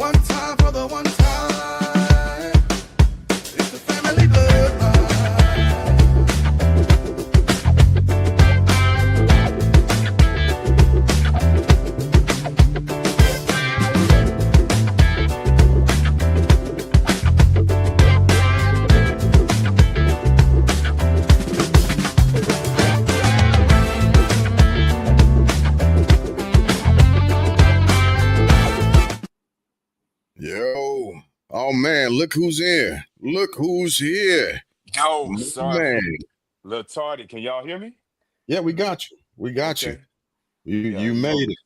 One time for the one time. It's the family bloodline. Yo, oh man, look who's here. Look who's here. Yo, sorry, Man. a little tardy. Can y'all hear me? Yeah, we got you. We got Okay. you. Yeah, You you know, made it.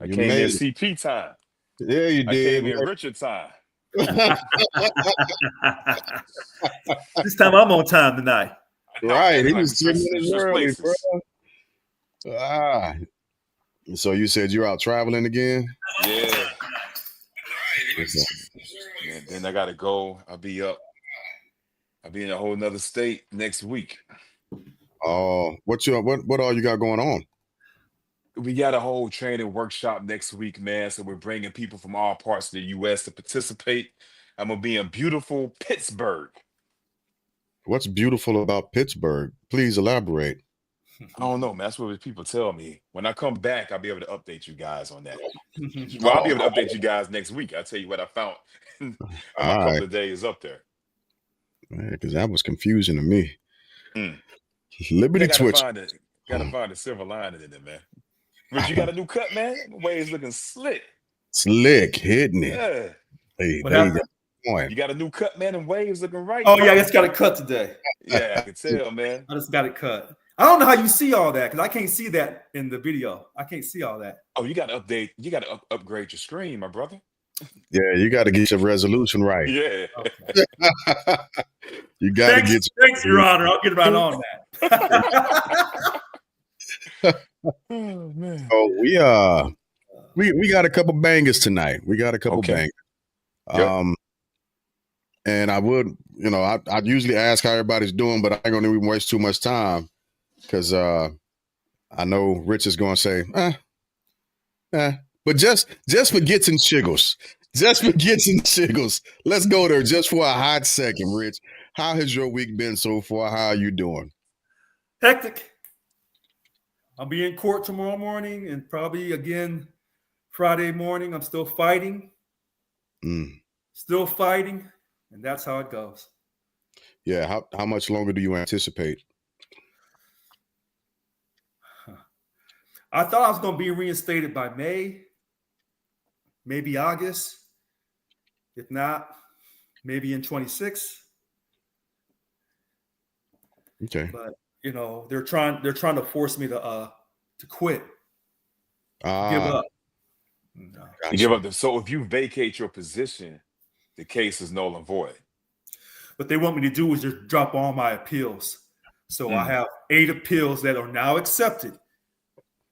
I You came made in it. CP time. Yeah, you I did. came in Richard time. This time I'm on time tonight. I know, Right. man. He Like was we 10 switched minutes early, places. bro. Ah. So you said you're out traveling again? Yeah. Okay. Man, then I gotta go. I'll be in a whole nother state next week. Oh, what all you got going on? We got a whole training workshop next week, man. So we're bringing people from all parts of the U.S. to participate. I'm gonna be in beautiful Pittsburgh. What's beautiful about Pittsburgh? Please elaborate. I don't know, man. That's what people tell me. When I come back, I'll be able to update you guys on that. Well, I'll be able to update you guys next week. I'll tell you what I found on my All couple right. of days up there. Because that was confusing to me. Mm. Liberty I Twitch. gotta find a silver lining in it, man. Rich, you got a new cut, man? Waves looking slick. Slick hitting it. Yeah. Hey, What there you happened? go. Point. You got a new cut, man, and waves looking right. Oh yeah, I just got it cut today. Yeah, I can tell, man. I just got it cut. I don't know how you see all that because I can't see that in the video. I can't see all that. Oh, you got to update. You got to upgrade your screen, my brother. Yeah, you got to get your resolution right. Yeah. Okay. You got to get. Thanks, Your Honor. I'll get right on that. Oh man. Oh, we got a couple bangers tonight. We got a couple bangers. Yep. And I would, I usually ask how everybody's doing, but I ain't gonna even waste too much time because I know Rich is gonna say, but just for gits and shiggles. Just for gits and shiggles. Let's go there just for a hot second, Rich. How has your week been so far? How are you doing? Hectic. I'll be in court tomorrow morning and probably again Friday morning. I'm still fighting. Still fighting. And that's how it goes. Yeah. How much longer do you anticipate? I thought I was going to be reinstated by May, maybe August. If not, maybe in 26. Okay. But they're trying to force me to quit. Give up. No. You give up. So if you vacate your position, the case is null and void. What they want me to do is just drop all my appeals. So I have 8 appeals that are now accepted.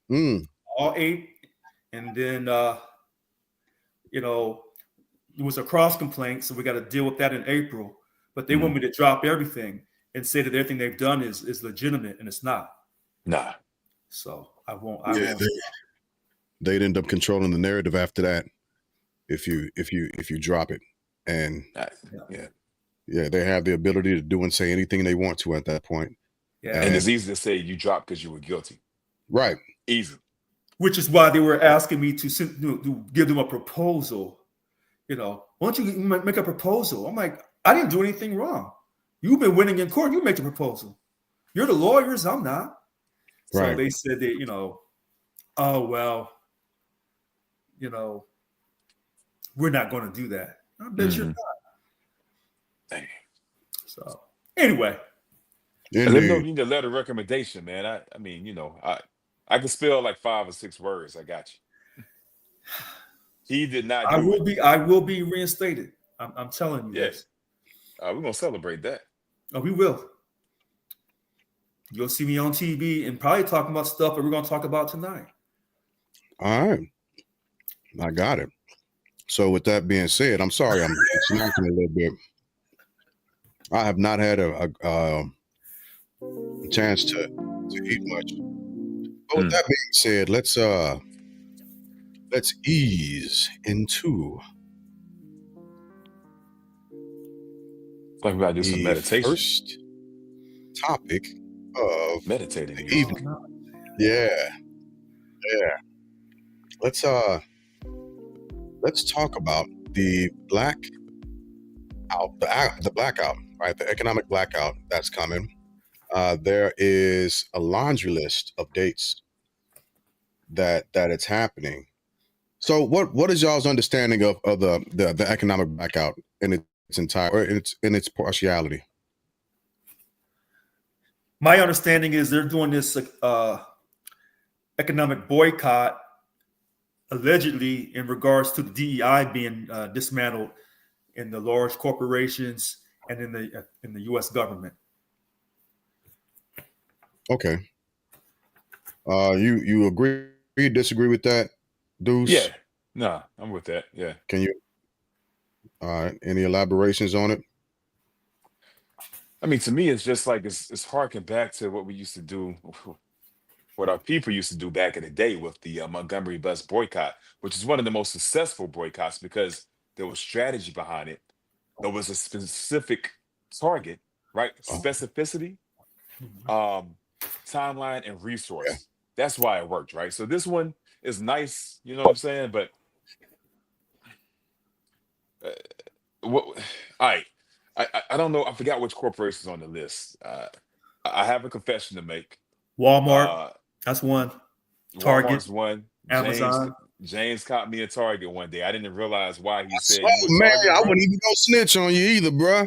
All 8. And then, it was a cross complaint. So we got to deal with that in April. But they want me to drop everything and say that everything they've done is legitimate, and it's not. Nah. So I won't. They'd end up controlling the narrative after that if you drop it. And they have the ability to do and say anything they want to at that point. Yeah. And it's easy to say you dropped because you were guilty. Right. Easy. Which is why they were asking me to give them a proposal. Why don't you make a proposal? I'm like, I didn't do anything wrong. You've been winning in court. You make the proposal. You're the lawyers. I'm not. Right. So they said that, oh, well, we're not going to do that. I bet you're not. Dang. So anyway. Let me know if you need a letter of recommendation, man. I mean, I can spell like 5 or 6 words. I got you. He did not. I will be reinstated. I'm telling you. Yes. We're gonna celebrate that. Oh, we will. You'll see me on TV and probably talking about stuff that we're gonna talk about tonight. All right. I got it. So with that being said, I'm sorry I'm snacking a little bit. I have not had a chance to eat much. But with that being said, let's ease into Like we gotta do some the meditation. first topic of Meditating the music. evening. Yeah. Let's talk about the the blackout, right? The economic blackout that's coming. There is a laundry list of dates that it's happening. So what is y'all's understanding of the economic blackout in its entire or in its partiality? My understanding is they're doing this economic boycott allegedly in regards to the DEI being dismantled in the large corporations and in the U.S. government. Okay. You agree, disagree with that, Deuce? Yeah. Nah, I'm with that. Yeah. Can you any elaborations on it? I mean, to me, it's just like it's harking back to what we used to do, what our people used to do back in the day with the Montgomery bus boycott, which is one of the most successful boycotts because there was strategy behind it. There was a specific target, right? Oh, Specificity, timeline, and yeah. resource. That's why it worked, right? So this one is nice, you know what I'm saying? But uh, what? All right, I don't know. I forgot which corporation's on the list. I have a confession to make. Walmart, Uh, that's one. Target, Walmart's one. Amazon. James caught me at Target one day. I didn't realize why he said Oh you a man, Target, I bro. wouldn't even go snitch on you either, bro.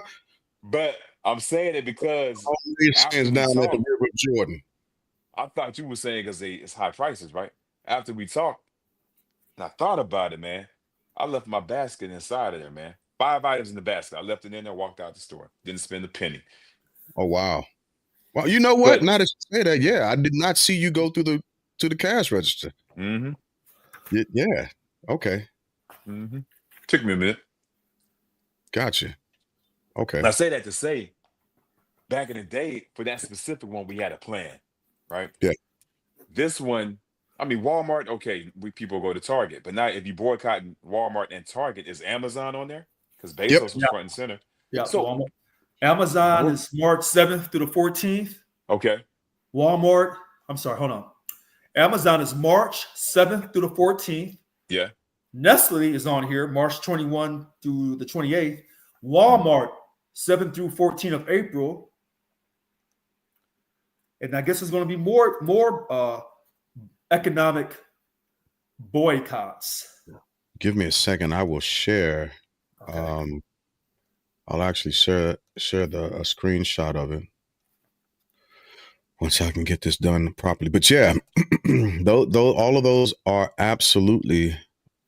But I'm saying it because All these after stands we down at the talked, River Jordan. I thought you were saying because it's high prices, right? After we talked, and I thought about it, man. I left my basket inside of there, man. 5 items in the basket. I left it in there, walked out the store. Didn't spend a penny. Oh wow. Well, you know what? But Now that you say that, yeah, I did not see you go through the cash register. mm-hmm, Yeah. Okay. mm-hmm. Took me a minute. Gotcha. Okay. I say that to say, back in the day, for that specific one, we had a plan, right? Yeah. This one, I mean, Walmart, okay, we people go to Target, but now if you boycott Walmart and Target, is Amazon on there? Because Yep. Bezos was Yeah, front and center. yeah. So, Walmart. Amazon what? is March 7th through the 14th. Okay, Walmart, I'm sorry, hold on. Amazon is March 7th through the 14th. yeah. Nestle is on here, March 21 through the 28th. Mhm. Walmart, 7th through 14th of April. And I guess there's going to be more economic boycotts. Give me a second. I will share. Okay. I'll actually share a screenshot of it once I can get this done properly. But yeah, though all of those are absolutely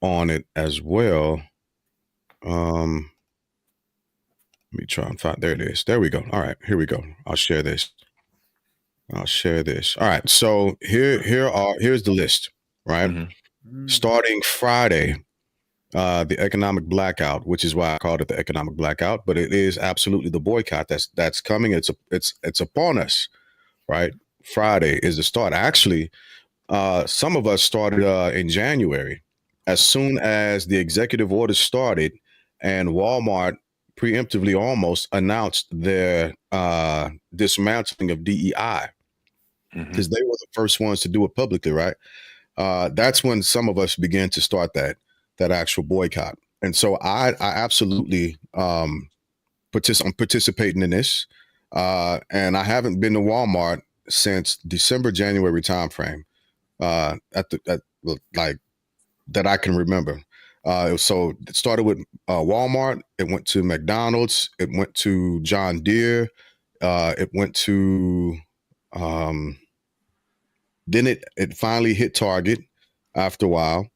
on it as well. Let me try and find. There it is. There we go. All right, here we go. I'll share this. All right. So here's the list. Right, Mm-hmm. starting Friday, the economic blackout, which is why I called it the economic blackout, but it is absolutely the boycott that's coming. It's upon us. Right, Friday is the start. Actually, some of us started in January, as soon as the executive order started, and Walmart preemptively almost announced their dismantling of DEI Mm-hmm. because they were the first ones to do it publicly, right? That's when some of us began to start that actual boycott, and so I absolutely I'm participating in this, and I haven't been to Walmart since December, January timeframe. Like that I can remember. So it started with Walmart. It went to McDonald's. It went to John Deere. It went to then it finally hit Target after a while,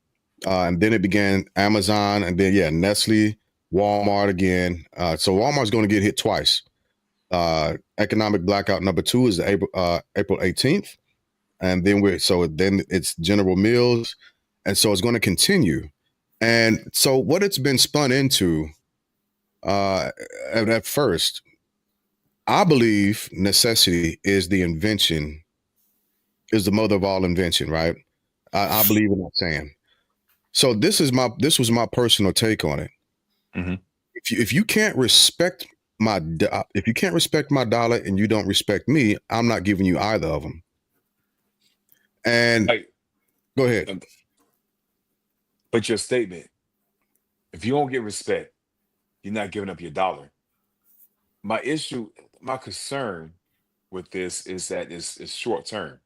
and then it began Amazon, and then Nestle, Walmart again. So Walmart's going to get hit twice. Economic blackout number 2 is April 18th. And then then it's General Mills, and so it's going to continue. And so what it's been spun into, at first, I believe necessity is the mother of all invention, right? I believe in that saying. So this was my personal take on it. Mm-hmm. If you can't respect if you can't respect my dollar and you don't respect me, I'm not giving you either of them. And go ahead. But your statement, if you don't get respect, you're not giving up your dollar. My concern with this is that it's short term.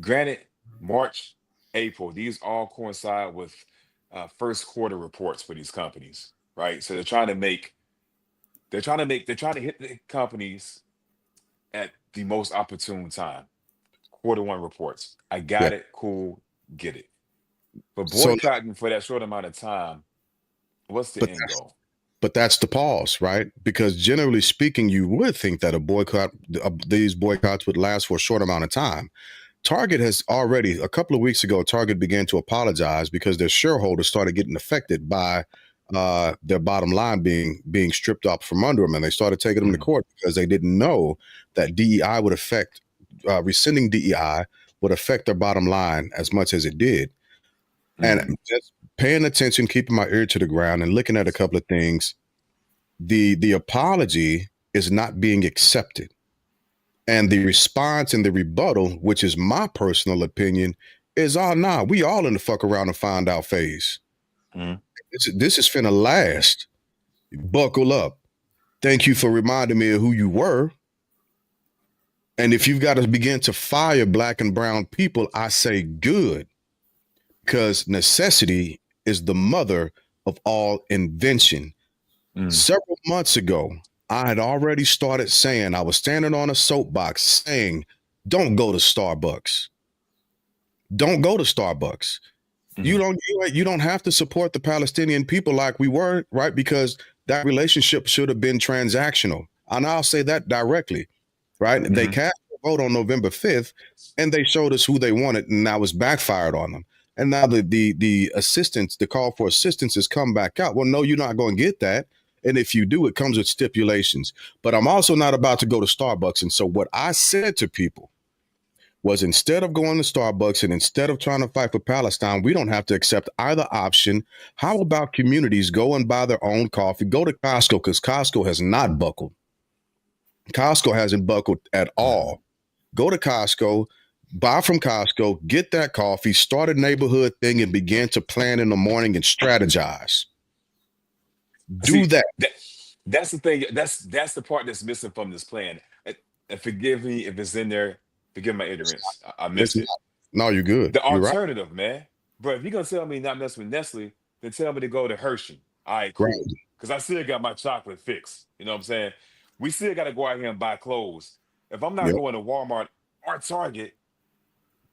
Granted, March, April, these all coincide with first quarter reports for these companies, right? So they're trying to hit the companies at the most opportune time. Quarter one reports. I got it. Cool. Get it. But So, boycotting for that short amount of time, what's the end goal? But that's the pause, right? Because generally speaking, you would think that these boycotts would last for a short amount of time. Target has already, a couple of weeks ago, Target began to apologize because their shareholders started getting affected by their bottom line being stripped off from under them, and they started taking them to court because they didn't know that DEI would affect rescinding DEI would affect their bottom line as much as it did. And just paying attention, keeping my ear to the ground, and looking at a couple of things, the apology is not being accepted. And the response and the rebuttal, which is my personal opinion, is, oh, nah, we all in the fuck around and find out phase. This is finna last. Buckle up. Thank you for reminding me of who you were. And if you've got to begin to fire black and brown people, I say good. Because necessity is the mother of all invention. Several months ago, I had already started saying, I was standing on a soapbox saying, don't go to Starbucks. Don't go to Starbucks. You don't have to support the Palestinian people like we were, right? Because that relationship should have been transactional. And I'll say that directly, right? They cast a vote on November 5th and they showed us who they wanted, and that was backfired on them. And now the assistance, the call for assistance has come back out. Well, no, you're not going to get that. And if you do, it comes with stipulations. But I'm also not about to go to Starbucks. And so what I said to people was, instead of going to Starbucks and instead of trying to fight for Palestine, we don't have to accept either option. How about communities go and buy their own coffee? Go to Costco, because Costco has not buckled. Costco hasn't buckled at all. Go to Costco, buy from Costco, get that coffee, start a neighborhood thing, and begin to plan in the morning and strategize. That's the thing. That's the part that's missing from this plan. And forgive me if it's in there. Forgive my ignorance. I missed it. No, you're good. The alternative, man. Bro, if you're going to tell me not mess with Nestle, then tell me to go to Hershey. All right, cool. Because I still got my chocolate fix. You know what I'm saying? We still got to go out here and buy clothes. If I'm not going to Walmart or Target,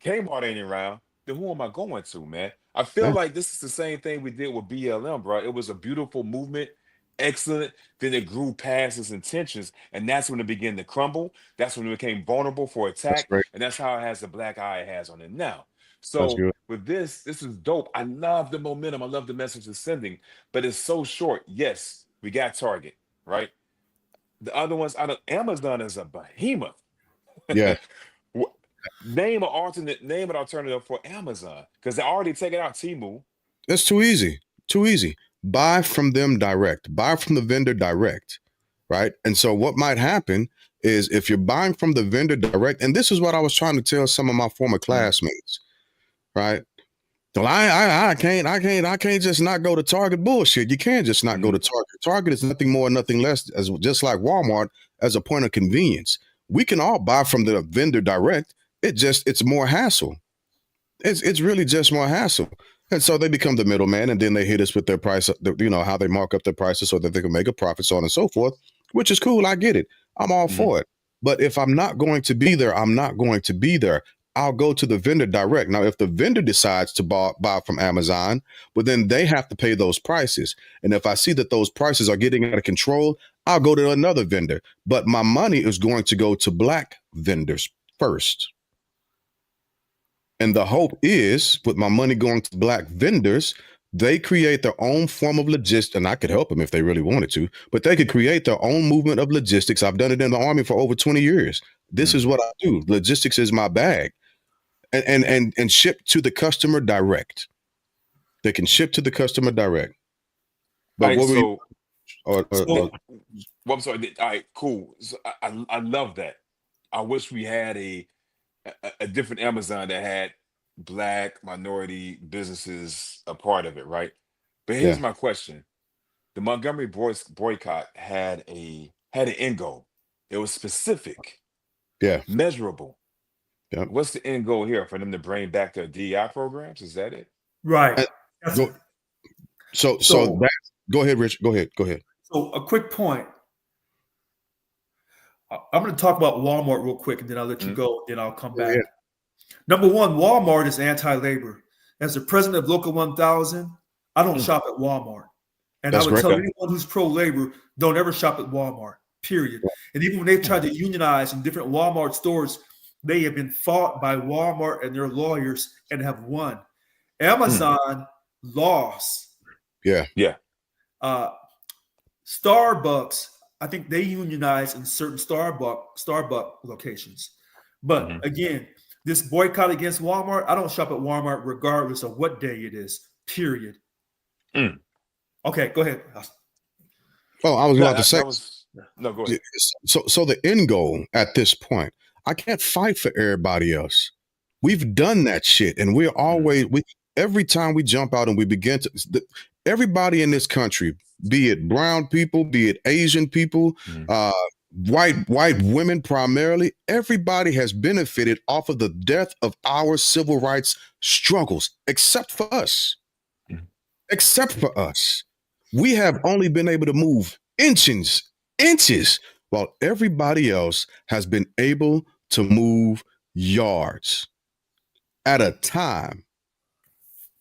Kmart ain't around, then who am I going to, man? I feel like this is the same thing we did with BLM, bro. It was a beautiful movement. Excellent. Then it grew past its intentions, and that's when it began to crumble. That's when it became vulnerable for attack, and that's how it has the black eye it has on it now. So with this is dope. I love the momentum. I love the message it's sending, but it's so short. Yes, we got Target, right? The other ones, Amazon is a behemoth. Yeah. Name an alternative for Amazon, because they already taken out Temu. It's too easy. Too easy. Buy from them direct. Buy from the vendor direct, right? And so what might happen is, if you're buying from the vendor direct, and this is what I was trying to tell some of my former classmates, right? Well, I can't just not go to Target. Bullshit. You can't just not go to Target. Target is nothing more, nothing less, as just like Walmart, as a point of convenience. We can all buy from the vendor direct. It's more hassle. It's really just more hassle. And so they become the middleman, and then they hit us with their price, how they mark up their prices so that they can make a profit, so on and so forth, which is cool. I get it. I'm all for it. But if I'm not going to be there, I'm not going to be there. I'll go to the vendor direct. Now, if the vendor decides to buy from Amazon, well, then they have to pay those prices. And if I see that those prices are getting out of control, I'll go to another vendor. But my money is going to go to black vendors first. And the hope is, with my money going to black vendors, they create their own form of logistics, and I could help them if they really wanted to, but they could create their own movement of logistics. I've done it in the Army for over 20 years. This is what I do. Logistics is my bag. And ship to the customer direct. They can ship to the customer direct. But So, Well, I'm sorry. All right, cool. So I love that. I wish we had a different Amazon that had black minority businesses a part of it, right? But here's Yeah. my question: the Montgomery boycott had an end goal. It was specific, Yeah. measurable. Yeah. What's the end goal here for them to bring back their DEI programs? Is that it? right. And That's- go, so So- that go ahead, Rich. Go ahead. So a quick point. I'm going to talk about Walmart real quick, and then I'll let you go. Then I'll come back. Yeah. Number one, Walmart is anti-labor. As the president of Local 1000, I don't shop at Walmart. And That's I would great. tell anyone who's pro-labor, don't ever shop at Walmart, period. And even when they've tried to unionize in different Walmart stores, they have been fought by Walmart and their lawyers and have won. Amazon lost. Yeah. Starbucks, I think they unionize in certain Starbucks locations. But again, this boycott against Walmart, I don't shop at Walmart regardless of what day it is, period. Okay, go ahead. Oh, I was about to say. No, go ahead. So the end goal at this point, I can't fight for everybody else. We've done that shit, and we're always every time we jump out and we begin to everybody in this country, be it brown people, be it Asian people, white women primarily, everybody has benefited off of the death of our civil rights struggles, except for us. Except for us. We have only been able to move inches, while everybody else has been able to move yards at a time.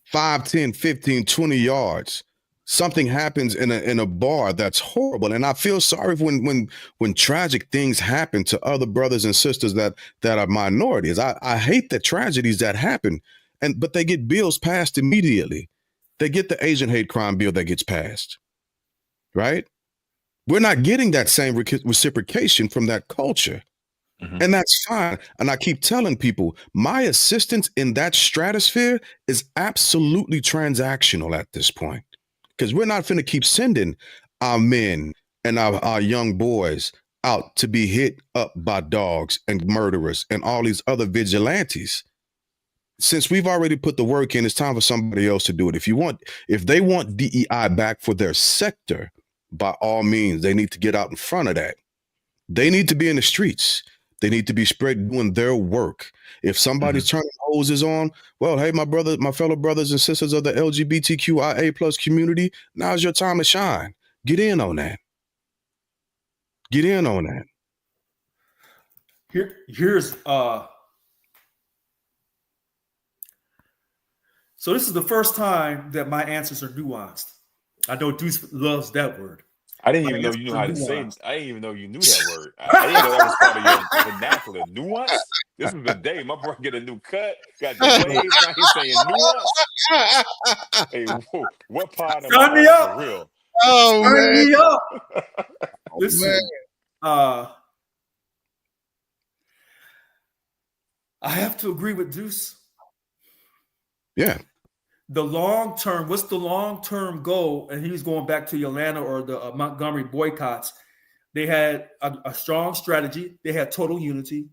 5, 10, 15, 20 yards. Something happens in a bar that's horrible. And I feel sorry when tragic things happen to other brothers and sisters that are minorities. I hate the tragedies that happen. But they get bills passed immediately. They get the Asian hate crime bill that gets passed, right? We're not getting that same reciprocation from that culture. And that's fine. And I keep telling people, my assistance in that stratosphere is absolutely transactional at this point. Because we're not finna keep sending our men and our young boys out to be hit up by dogs and murderers and all these other vigilantes. Since we've already put the work in, it's time for somebody else to do it. If they want DEI back for their sector, by all means, they need to get out in front of that. They need to be in the streets. They need to be spread doing their work. If somebody's turning hoses on, well, hey, my fellow brothers and sisters of the LGBTQIA plus community, now's your time to shine. Get in on that. Get in on that. Here's so this is the first time that my answers are nuanced. I know Deuce loves that word. I didn't even know you knew how to say it. I didn't even know you knew that word. I didn't know that was part of your vernacular. Nuance? This is the day. My boy get a new cut, got the waves, now he's saying nuance. Hey, whoa, what part of Sign me my up. for real? Oh, Sign man. me up. Listen, I have to agree with Deuce. Yeah. The long term, what's the long term goal? And he was going back to Atlanta or the Montgomery boycotts. They had a strong strategy. They had total unity.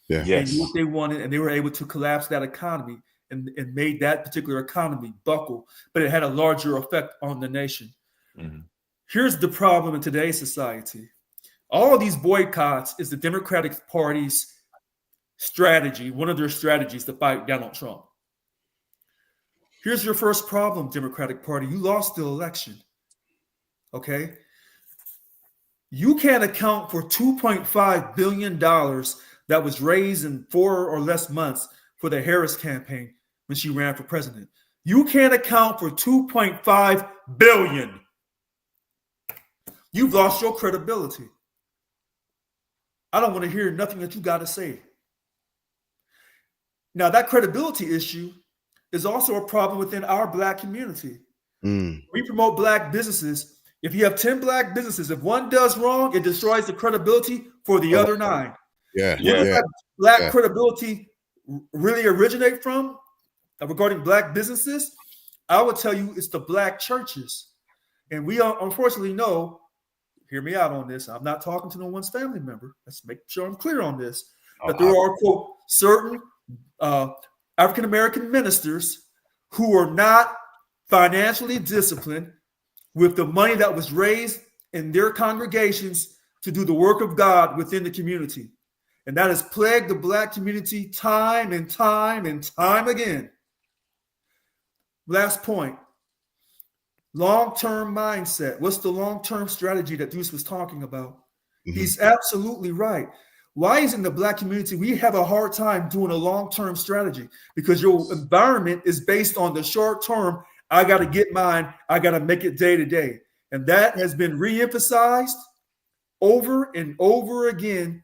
Yeah. They knew what they wanted, and they were able to collapse that economy and made that particular economy buckle. But it had a larger effect on the nation. Here's the problem in today's society. All of these boycotts is the Democratic Party's strategy, one of their strategies to fight Donald Trump. Here's your first problem, Democratic Party. You lost the election. Okay? You can't account for $2.5 billion that was raised in 4 or less months for the Harris campaign when she ran for president. You can't account for $2.5 billion. You've lost your credibility. I don't want to hear nothing that you got to say. Now, that credibility issue is also a problem within our Black community. We promote Black businesses. If you have 10 Black businesses, if one does wrong, it destroys the credibility for the other 9. Yeah. Where does that Black credibility really originate from regarding Black businesses? I would tell you it's the Black churches. And we unfortunately know, hear me out on this. I'm not talking to no one's family member. Let's make sure I'm clear on this. That there are, quote, certain African American ministers who are not financially disciplined with the money that was raised in their congregations to do the work of God within the community. And that has plagued the Black community time and time and time again. Last point. Long-term mindset. What's the long-term strategy that Deuce was talking about? Mm-hmm. He's absolutely right. Why is in the Black community we have a hard time doing a long-term strategy? Because your environment is based on the short term. I got to get mine. I got to make it day to day. And that has been re-emphasized over and over again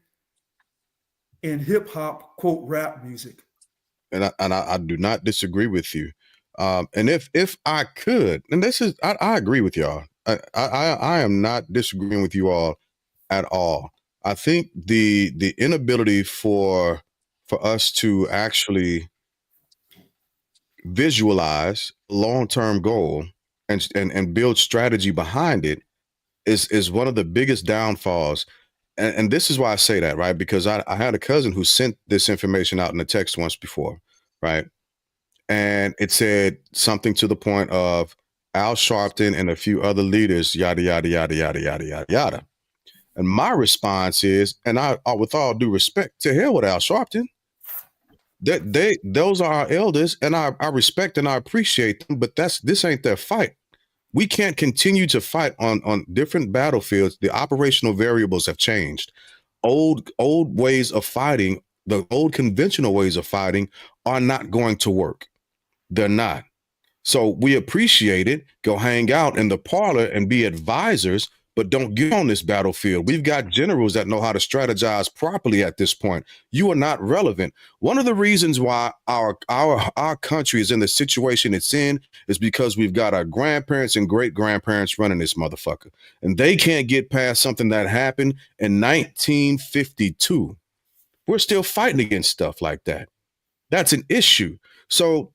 in hip-hop, quote, rap music. And I do not disagree with you. And if I could, and this is, I agree with y'all. I am not disagreeing with you all at all. I think the inability for us to actually visualize long-term goal and build strategy behind it is one of the biggest downfalls. And this is why I say that, right? Because I had a cousin who sent this information out in a text once before, right? And it said something to the point of Al Sharpton and a few other leaders, yada, yada, yada, yada, yada, yada, yada. And my response is, and I with all due respect, to hell with Al Sharpton. Those are our elders, and I respect and I appreciate them, but this ain't their fight. We can't continue to fight on different battlefields. The operational variables have changed. Old ways of fighting, the old conventional ways of fighting are not going to work. They're not. So we appreciate it. Go hang out in the parlor and be advisors, but don't get on this battlefield. We've got generals that know how to strategize properly at this point. You are not relevant. One of the reasons why our country is in the situation it's in is because we've got our grandparents and great-grandparents running this motherfucker. And they can't get past something that happened in 1952. We're still fighting against stuff like that. That's an issue. So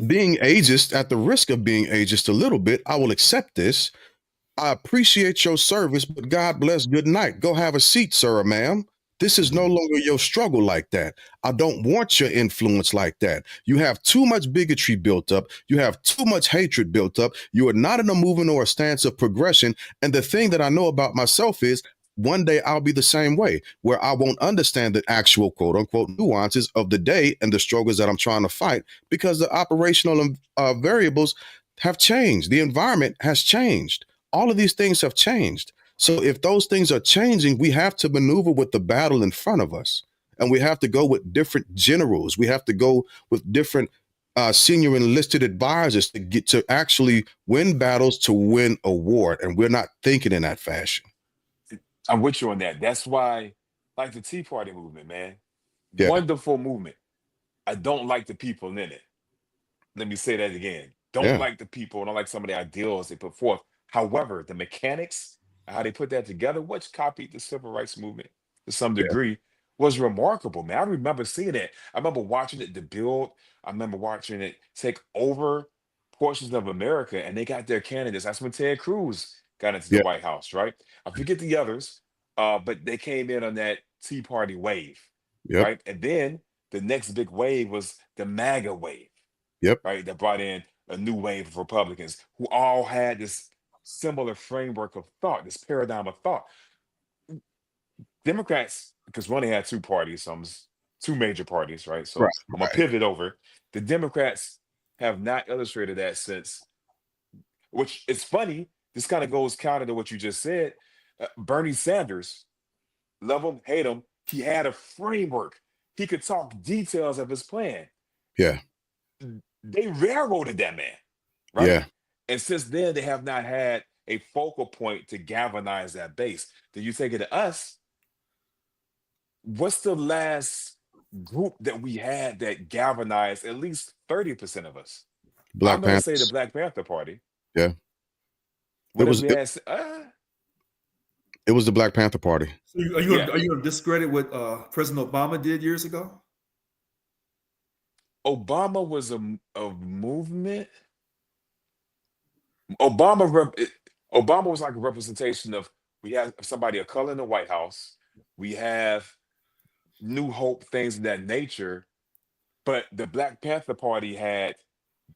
being ageist, at the risk of being ageist a little bit, I will accept this. I appreciate your service, but God bless, good night. Go have a seat, sir or ma'am. This is no longer your struggle like that. I don't want your influence like that. You have too much bigotry built up. You have too much hatred built up. You are not in a movement or a stance of progression. And the thing that I know about myself is one day I'll be the same way, where I won't understand the actual quote unquote nuances of the day and the struggles that I'm trying to fight, because the operational variables have changed. The environment has changed. All of these things have changed. So if those things are changing, we have to maneuver with the battle in front of us. And we have to go with different generals. We have to go with different senior enlisted advisors to get to actually win battles, to win a war. And we're not thinking in that fashion. I'm with you on that. That's why, like the Tea Party movement, man, Yeah. wonderful movement. I don't like the people in it. Let me say that again. Don't like the people. Don't like some of the ideals they put forth. However, the mechanics, how they put that together, which copied the civil rights movement to some degree, was remarkable, man. I remember seeing it. I remember watching it to build. I remember watching it take over portions of America, and they got their candidates. That's when Ted Cruz got into the White House, right? I forget the others, but they came in on that Tea Party wave, right? And then the next big wave was the MAGA wave, right? That brought in a new wave of Republicans who all had this similar framework of thought, this paradigm of thought. Democrats, because we only had two parties, two major parties, right? So I'm gonna pivot over. The Democrats have not illustrated that since, which is funny. This kind of goes counter to what you just said. Bernie Sanders, love him, hate him, he had a framework. He could talk details of his plan. Yeah. They railroaded that man, right? Yeah. And since then, they have not had a focal point to galvanize that base. Then you take it to us. What's the last group that we had that galvanized at least 30% of us? I'm going to say the Black Panther Party. Yeah. It was the Black Panther Party. So are you going to discredit what President Obama did years ago? Obama was a movement. Obama Obama was like a representation of, we have somebody of color in the White House. We have New Hope, things of that nature. But the Black Panther Party had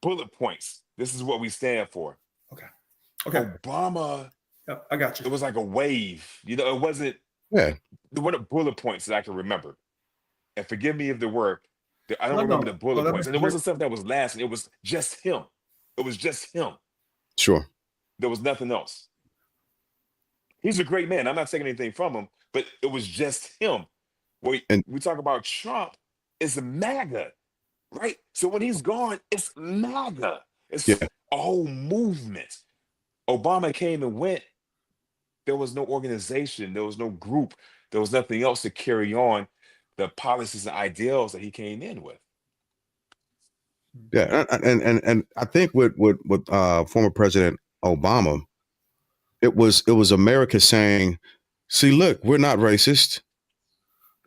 bullet points. This is what we stand for. Okay. Okay. Obama, Yep, I got you. it was like a wave. It wasn't, Yeah. there weren't bullet points that I can remember. And forgive me if there were. I don't No, remember no. the bullet Well, let points. me- And it wasn't something that was lasting. It was just him. It was just him. Sure. There was nothing else. He's a great man. I'm not taking anything from him, but it was just him. And We talk about Trump, it's MAGA, right? So when he's gone, it's MAGA. It's yeah, a whole movement. Obama came and went. There was no organization. There was no group. There was nothing else to carry on the policies and ideals that he came in with. yeah, and I think with former President Obama, it was America saying, "See, look, we're not racist.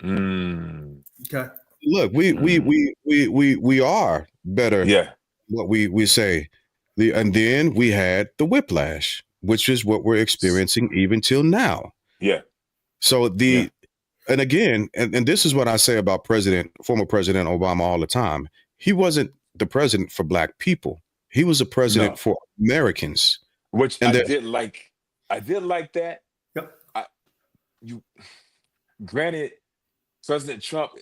Okay. Look, we are better. Yeah. What we say." And then we had the whiplash, which is what we're experiencing even till now. Yeah. So and again, and this is what I say about former President Obama all the time. He wasn't the president for Black people. He was a president No. for Americans. Which And I did like. I did like that. Yep. Granted, President Trump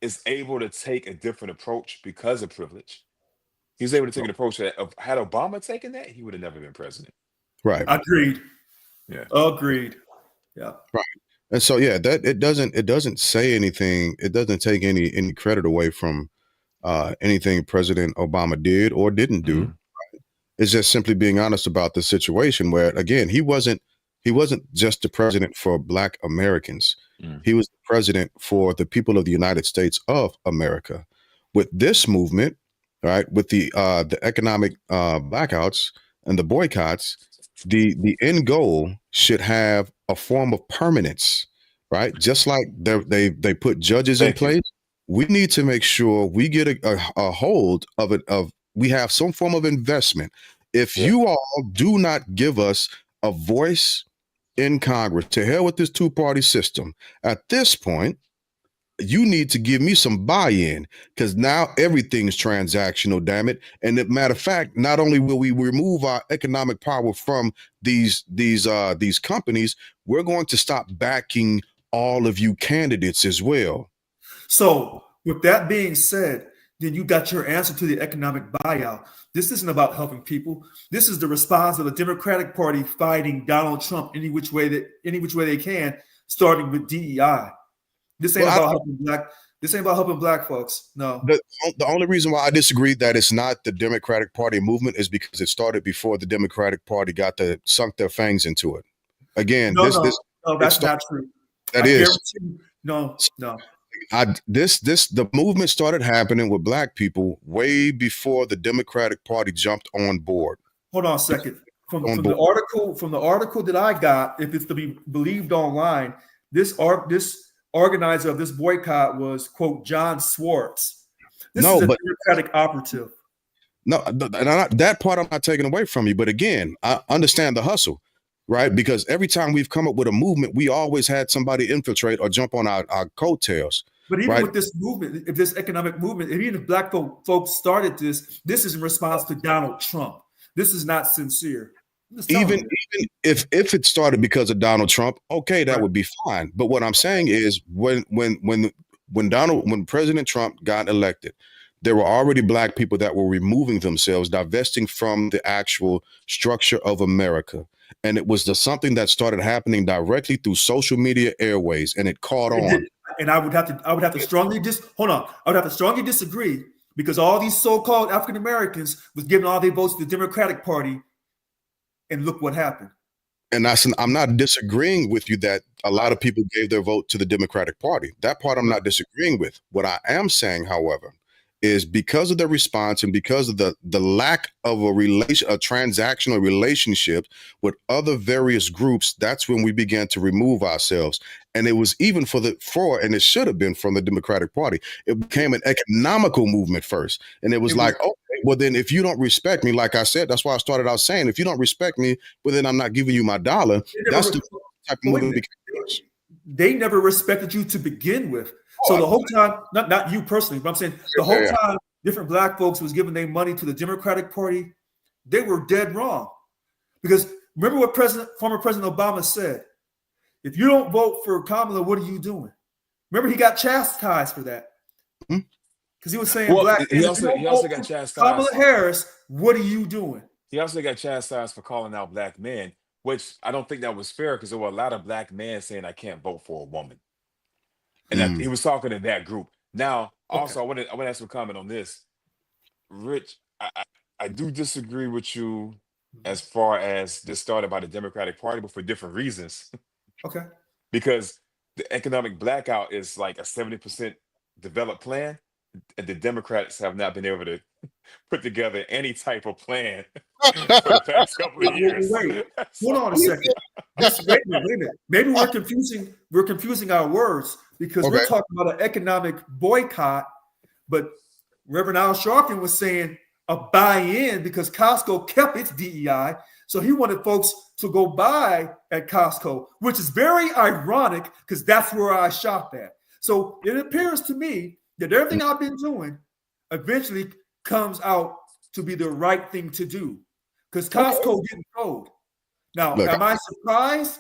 is able to take a different approach because of privilege. He's able to take an approach that had Obama taken that, he would have never been president. Right. Agreed. Yeah. Agreed. Yeah. Right. And so that it doesn't say anything. It doesn't take any credit away from anything President Obama did or didn't do. Mhm. It's just simply being honest about the situation where, again, he wasn't just the president for Black Americans. He was the president for the people of the United States of America. With this movement, right, with the economic blackouts and the boycotts, the end goal should have a form of permanence, right? Just like they put judges in place, we need to make sure we get a hold of it. We have some form of investment. If you all do not give us a voice in Congress, to hell with this two-party system. At this point, you need to give me some buy-in, because now everything's transactional, damn it. And as a matter of fact, not only will we remove our economic power from these companies, we're going to stop backing all of you candidates as well. So with that being said, then you got your answer to the economic buyout. This isn't about helping people. This is the response of the Democratic Party fighting Donald Trump any which way they can, starting with DEI. This ain't about helping black. This ain't about helping Black folks. No. The only reason why I disagree that it's not the Democratic Party movement is because it started before the Democratic Party sunk their fangs into it. Again, no, that's not true. That is. No. The movement started happening with Black people way before the Democratic Party jumped on board. Hold on a second. From the article that I got, if it's to be believed online, this organizer of this boycott was, quote, John Swartz. This is a Democratic operative. No, that part I'm not taking away from you. But again, I understand the hustle, right? Because every time we've come up with a movement, we always had somebody infiltrate or jump on our coattails. But even with this movement, if this economic movement, even if Black folks started this is in response to Donald Trump. This is not sincere. Even if it started because of Donald Trump, okay, that would be fine. But what I'm saying is when President Trump got elected, there were already Black people that were removing themselves, divesting from the actual structure of America. And it was something that started happening directly through social media airways, and it caught on. And I would have to strongly disagree, because all these so-called African Americans was giving all their votes to the Democratic Party, and look what happened. And I'm not disagreeing with you that a lot of people gave their vote to the Democratic Party. That part I'm not disagreeing with. What I am saying, however, is because of the response and because of the lack of a transactional relationship with other various groups. That's when we began to remove ourselves. And it was even and it should have been from the Democratic Party. It became an economical movement first. And it was like, okay, well, then if you don't respect me, like I said, that's why I started out saying, if you don't respect me, well, then I'm not giving you my dollar. That's the type of movement it became. They never respected you to begin with. So the whole time, not you personally, but I'm saying the whole time different black folks was giving their money to the Democratic Party, they were dead wrong. Because remember what former President Obama said, if you don't vote for Kamala, what are you doing? Remember he got chastised for that. Because he was saying, he also got chastised. Kamala Harris, what are you doing? He also got chastised for calling out black men, which I don't think that was fair because there were a lot of black men saying I can't vote for a woman. And he was talking to that group. Now, also, I want to ask you a comment on this. Rich, I do disagree with you as far as this started by the Democratic Party, but for different reasons. Okay. Because the economic blackout is like a 70% developed plan, and the Democrats have not been able to put together any type of plan for the past couple of years. Wait, hold on a second. Wait a minute. Maybe we're confusing our words because we're talking about an economic boycott, but Reverend Al Sharpton was saying a buy-in because Costco kept its DEI. So he wanted folks to go buy at Costco, which is very ironic because that's where I shop at. So it appears to me that everything I've been doing eventually comes out to be the right thing to do because Costco didn't fold. Now, am I surprised?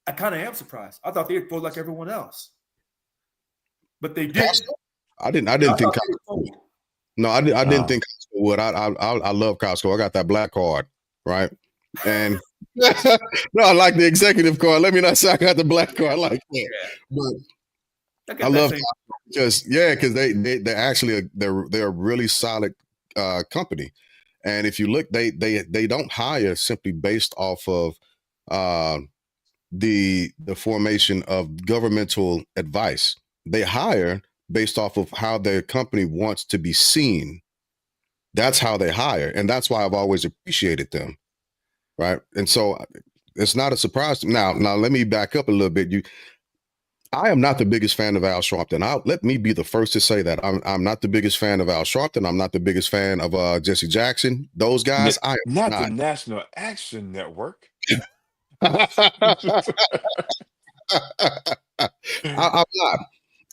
I kind of am surprised. I thought they'd fold like everyone else, but they didn't. I didn't think Costco. No, I didn't think Costco would. I love Costco. I got that black card, right? And no, I like the executive card. Let me not say I got the black card like that. But I love Costco because they actually they're a really solid company. And if you look, they don't hire simply based off of the formation of governmental advice. They hire based off of how their company wants to be seen. That's how they hire. And that's why I've always appreciated them. Right. And so it's not a surprise. Now, let me back up a little bit. I am not the biggest fan of Al Sharpton. Let me be the first to say that. I'm not the biggest fan of Al Sharpton. I'm not the biggest fan of Jesse Jackson. Those guys, I am not the National Action Network. I'm not.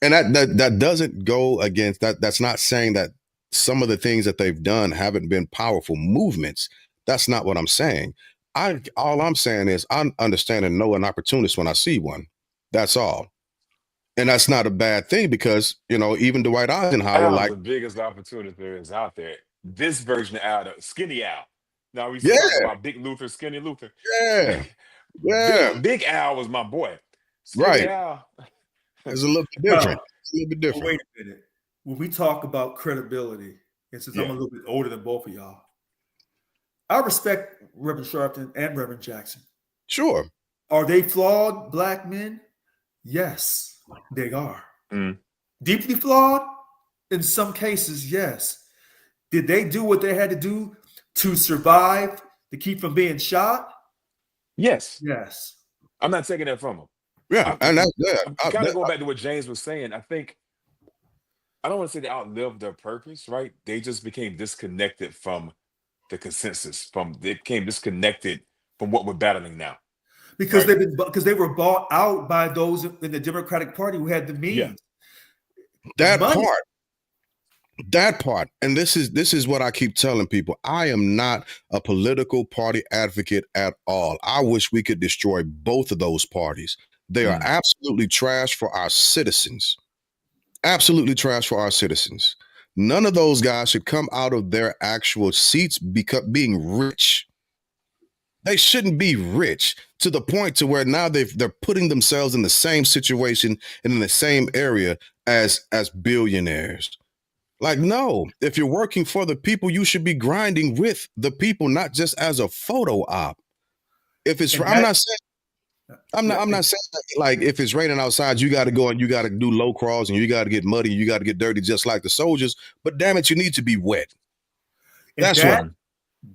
And that doesn't go against that. That's not saying that some of the things that they've done haven't been powerful movements. That's not what I'm saying. All I'm saying is I understand and know an opportunist when I see one. That's all. And that's not a bad thing because, even Dwight Eisenhower, the biggest opportunist there is out there. This version of Al, Skinny Al. Now we talk about Big Luther, Skinny Luther. Yeah. Yeah. Big Al was my boy. Skinny Al. It's a little bit different. It's a little bit different. Wait a minute. When we talk about credibility, and since I'm a little bit older than both of y'all, I respect Reverend Sharpton and Reverend Jackson. Sure. Are they flawed black men? Yes, they are. Deeply flawed? In some cases, yes. Did they do what they had to do to survive, to keep from being shot? Yes. Yes. I'm not taking that from them. Yeah. And that's I kind of go back to what James was saying. I think, I don't want to say they outlived their purpose, right? They just became disconnected from the consensus. They became disconnected from what we're battling now. Because they were bought out by those in the Democratic Party who had the means. Yeah. That part. And this is what I keep telling people. I am not a political party advocate at all. I wish we could destroy both of those parties. They are absolutely trash for our citizens. Absolutely trash for our citizens. None of those guys should come out of their actual seats being rich. They shouldn't be rich to the point to where now they're putting themselves in the same situation and in the same area as billionaires. Like, no, if you're working for the people, you should be grinding with the people, not just as a photo op. I'm not saying I'm not saying that, like if it's raining outside, you got to go and you got to do low crawls and you got to get muddy, you got to get dirty, just like the soldiers. But damn it, you need to be wet. And That's what.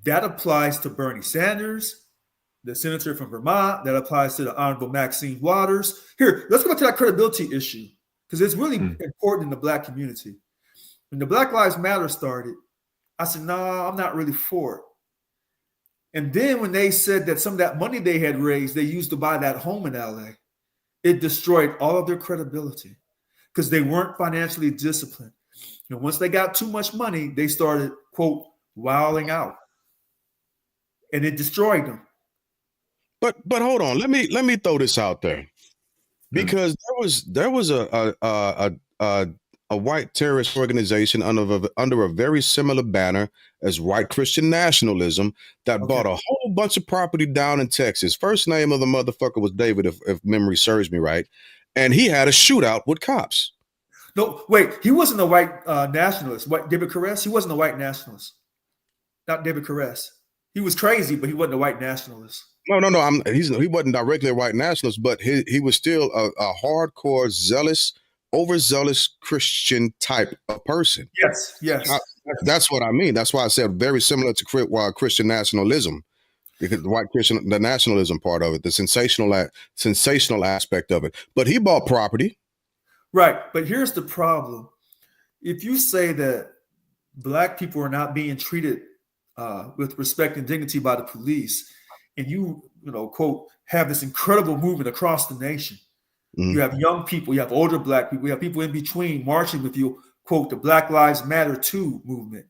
that applies to Bernie Sanders, the senator from Vermont. That applies to the Honorable Maxine Waters. Here, let's go back to that credibility issue because it's really important in the Black community. When the Black Lives Matter started, I said, no, I'm not really for it. And then when they said that some of that money they had raised, they used to buy that home in LA, it destroyed all of their credibility because they weren't financially disciplined. And once they got too much money, they started, quote, wilding out. And it destroyed them. But hold on, let me throw this out there because there was a white terrorist organization under a very similar banner as white Christian nationalism that bought a whole bunch of property down in Texas. First name of the motherfucker was David, if memory serves me right, and he had a shootout with cops. No, wait, he wasn't a white nationalist. What, David Caress? He wasn't a white nationalist. Not David Caress. He was crazy, but he wasn't a white nationalist. No. He wasn't directly a white nationalist, but he was still a hardcore, overzealous Christian type of person. Yes. That's what I mean. That's why I said very similar to Christian nationalism, because the nationalism part of it, the sensational aspect of it. But he bought property. Right. But here's the problem. If you say that Black people are not being treated with respect and dignity by the police, and you quote, have this incredible movement across the nation. You have young people, you have older Black people, you have people in between marching with you, quote, the Black Lives Matter 2 movement.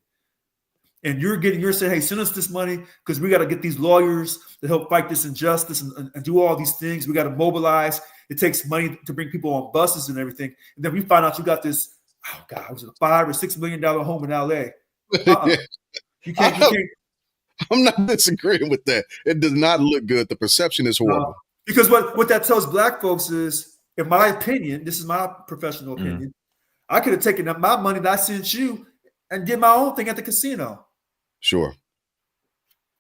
And you're saying, hey, send us this money because we got to get these lawyers to help fight this injustice and do all these things. We got to mobilize. It takes money to bring people on buses and everything. And then we find out you got this, was it a $5 or $6 million home in LA? You can't. I'm not disagreeing with that. It does not look good. The perception is horrible. Because what that tells Black folks is, in my opinion, this is my professional opinion, I could have taken up my money that I sent you and did my own thing at the casino. Sure.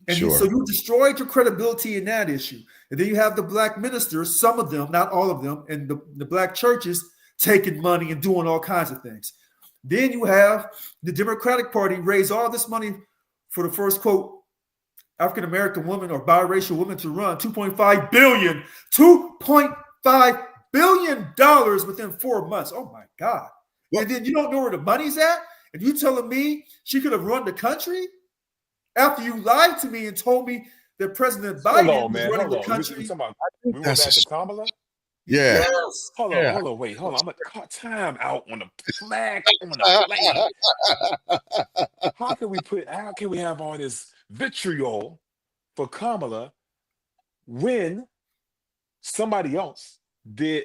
So you destroyed your credibility in that issue. And then you have the Black ministers, some of them, not all of them, and the Black churches taking money and doing all kinds of things. Then you have the Democratic Party raise all this money for the first, quote, African-American woman or biracial woman to run, $2.5 billion within 4 months. Oh my God. What? And then you don't know where the money's at? And you telling me she could have run the country after you lied to me and told me that President Biden was running the country? We went back to Kamala? Yeah. Yes. Hold on. I'm gonna cut time out on the flag on the flag. How can we have all this vitriol for Kamala when somebody else did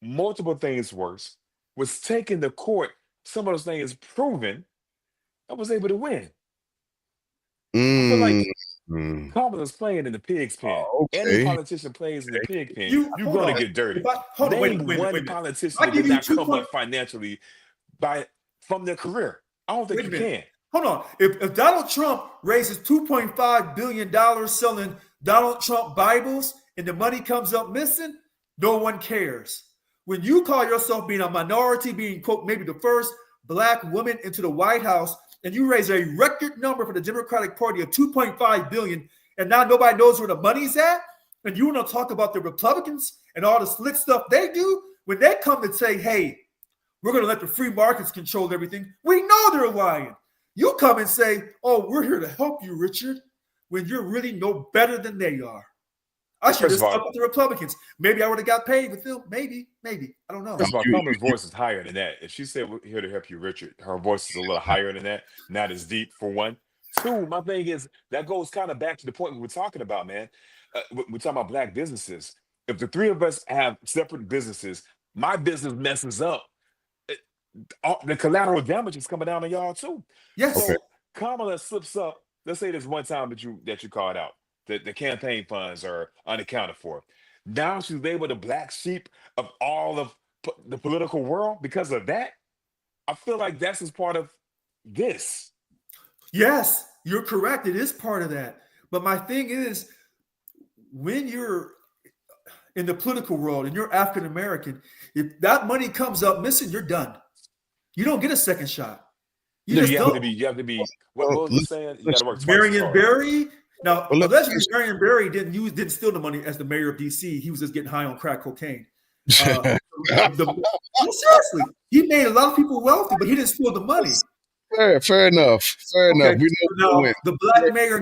multiple things worse, was taken to court, some of those things proven, and was able to win? I feel like Kamala's playing in the pig's pen. Any politician plays in the pig pen. You're going to get dirty. Name one politician that did not come up financially from their career. I don't think you can. Hold on. If Donald Trump raises $2.5 billion selling Donald Trump Bibles and the money comes up missing, no one cares. When you call yourself being a minority, being, quote, maybe the first Black woman into the White House, and you raise a record number for the Democratic Party of $2.5 billion, and now nobody knows where the money's at, and you want to talk about the Republicans and all the slick stuff they do, when they come and say, hey, we're going to let the free markets control everything, we know they're lying. You come and say, oh, we're here to help you, Richard, when you're really no better than they are. I should have stuck with the Republicans. Maybe I would have got paid with them. Maybe. I don't know. First of all, Kamala's voice is higher than that. If she said we're here to help you, Richard, her voice is a little higher than that. Not as deep, for one. Two, my thing is, that goes kind of back to the point we were talking about, man. We're talking about Black businesses. If the three of us have separate businesses, my business messes up. The collateral damage is coming down on y'all too. Yes. So Kamala slips up. Let's say there's one time that you called out that the campaign funds are unaccounted for. Now she's labeled the black sheep of all of the political world because of that. I feel like that's as part of this. Yes, you're correct. It is part of that. But my thing is, when you're in the political world and you're African American, if that money comes up missing, you're done. You don't get a second shot. You No, just don't. you have to be. What Well, was the saying? You got to work twice as Marion hard. Barry. Now, well, allegedly, Marion Barry didn't steal the money as the mayor of D.C. He was just getting high on crack cocaine. Seriously, he made a lot of people wealthy, but he didn't steal the money. fair enough. Fair enough. We know now, the black mayor,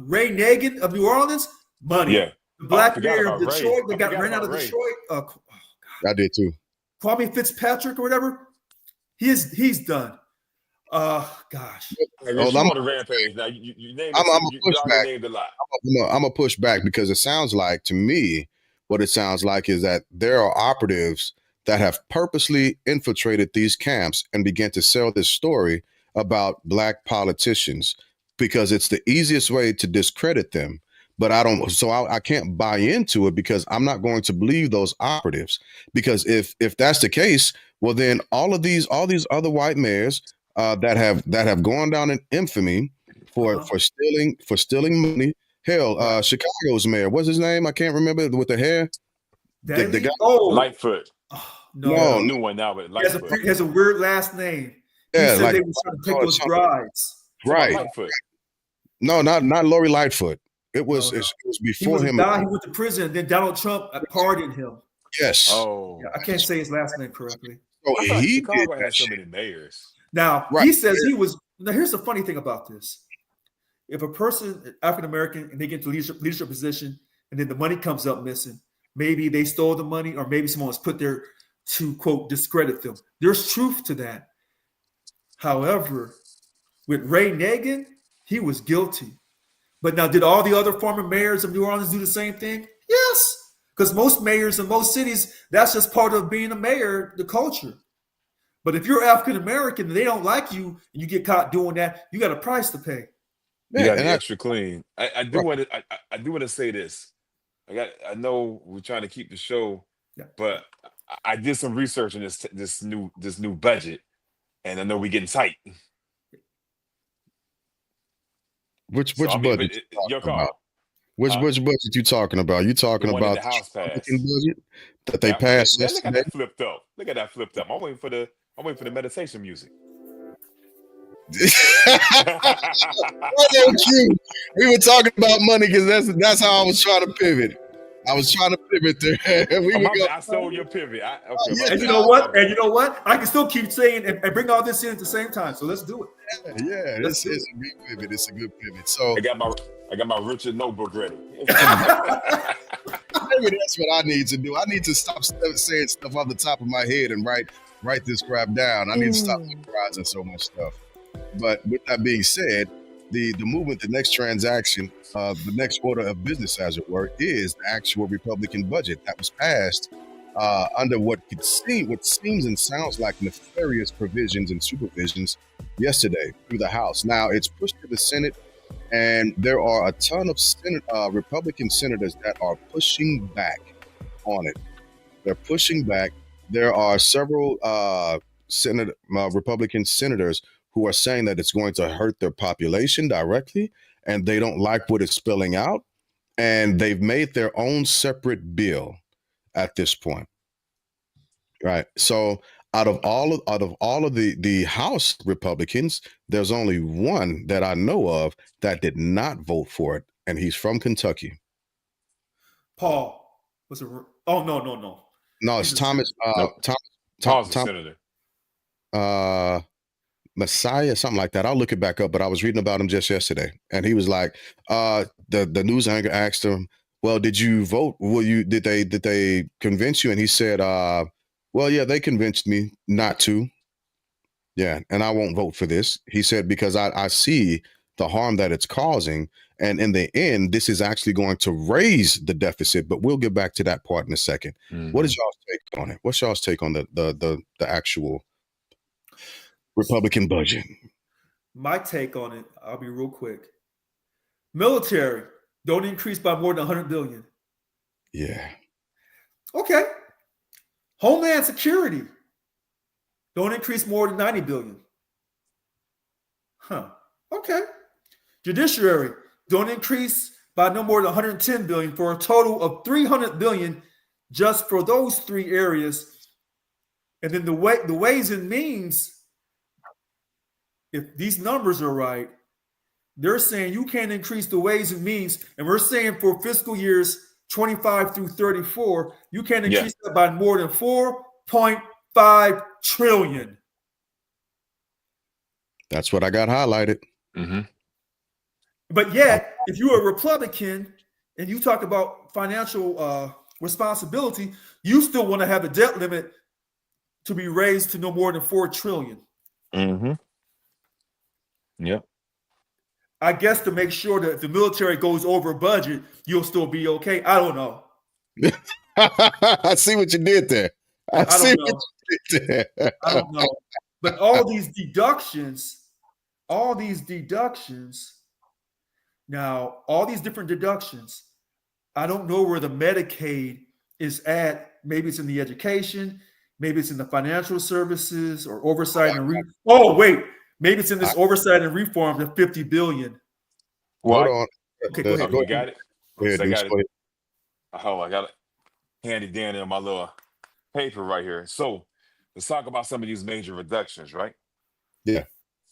Ray Nagin of New Orleans, money. Yeah. The black forgot mayor of about Ray. Detroit, I that got forgot ran out about of Ray. Detroit. I did too. Kwame Fitzpatrick or whatever. He's done. Gosh. Hey, Oh, you I'm- on the rampage now? You named I'm a you pushback. already named a lot. I'm gonna push back because it sounds like to me what it sounds like is that there are operatives that have purposely infiltrated these camps and began to sell this story about black politicians because it's the easiest way to discredit them. But I can't buy into it because I'm not going to believe those operatives. Because if that's the case, well then all these other white mayors that have gone down in infamy for stealing money. Hell, Chicago's mayor, what's his name? I can't remember with the hair. The guy, Lightfoot. No, New one now, but he Lightfoot. has a weird last name. He Yeah, said like- they were trying to take those brides. right? Lightfoot. No, not Lori Lightfoot. It was No. it was He before was a him. guy who went to prison, and then Donald Trump pardoned him. Yes. Oh. Yeah, I can't say his last name correctly. So I thought he Chicago did had that so shit. many mayors. Now, Right. he says he was. Now, here's the funny thing about this. If a person, African American, and they get to leadership position, and then the money comes up missing, maybe they stole the money, or maybe someone was put there to, quote, discredit them. There's truth to that. However, with Ray Nagin, he was guilty. But now, did all the other former mayors of New Orleans do the same thing? Yes. Because most mayors in most cities, that's just part of being a mayor, the culture. But if you're African American and they don't like you and you get caught doing that, you got a price to pay. You got to be and extra clean. I do want to. I do want to say this. I know we're trying to keep the show, but I did some research on this new budget, and I know we're getting tight. Which So, I mean, budget? but your call. Which budget you talking about? You talking The one about that the House passed. Republican budget that they passed Look at yesterday? that flipped up. Look at that flipped up. I'm waiting for the meditation music. We were talking about money because that's how I was trying to pivot. I was trying to pivot there. I stole your pivot. And you know what? I can still keep saying and bring all this in at the same time. So let's do it. Yeah, it's a good pivot. It's a good pivot. So I got my Richard notebook ready. maybe that's what I need to do. I need to stop saying stuff off the top of my head and write this crap down. I need to stop memorizing so much stuff. But with that being said, the movement, the next transaction, the next order of business, as it were, is the actual Republican budget that was passed under what seems and sounds like nefarious provisions and supervisions yesterday through the House. Now it's pushed to the Senate, and there are a ton of Republican senators that are pushing back on it. They're pushing back. There are several Republican senators who are saying that it's going to hurt their population directly, and they don't like what it's spelling out, and they've made their own separate bill at this point. Right. So out of all of the House Republicans, there's only one that I know of that did not vote for it, and he's from Kentucky. Paul was a. Oh no. No, it's Thomas. Nope. Thomas, senator. Messiah, something like that. I'll look it back up, but I was reading about him just yesterday, and he was like, the news anchor asked him, "Well, did you vote? Did they convince you?" And he said, "Well, yeah, they convinced me not to. Yeah, and I won't vote for this." He said, because I see the harm that it's causing, and in the end, this is actually going to raise the deficit. But we'll get back to that part in a second. Mm-hmm. What is y'all's take on it? What's y'all's take on the actual Republican budget? My take on it, I'll be real quick. Military, don't increase by more than 100 billion. Yeah. Okay. Homeland Security, don't increase more than 90 billion. Huh. Okay. Judiciary, don't increase by no more than 110 billion for a total of 300 billion just for those three areas. And then the ways and means, if these numbers are right, they're saying you can't increase the ways and means, and we're saying for fiscal years 25 through 34, you can't increase that by more than 4.5 trillion. That's what I got highlighted. Mm-hmm. But yet, if you're a Republican and you talk about financial responsibility, you still want to have a debt limit to be raised to no more than 4 trillion. Mm-hmm. Yep. I guess to make sure that if the military goes over budget, you'll still be okay. I don't know. I see what you did there. I see don't what know. you did there. I don't know. But all these deductions, now, all these different deductions, I don't know where the Medicaid is at. Maybe it's in the education, maybe it's in the financial services or oversight and maybe it's in this oversight and reform, the 50 billion. Hold on. Okay, go ahead. You got it? Go ahead, I got Deuce, it. Oh, I got it handy dandy on my little paper right here. So let's talk about some of these major reductions, right? Yeah.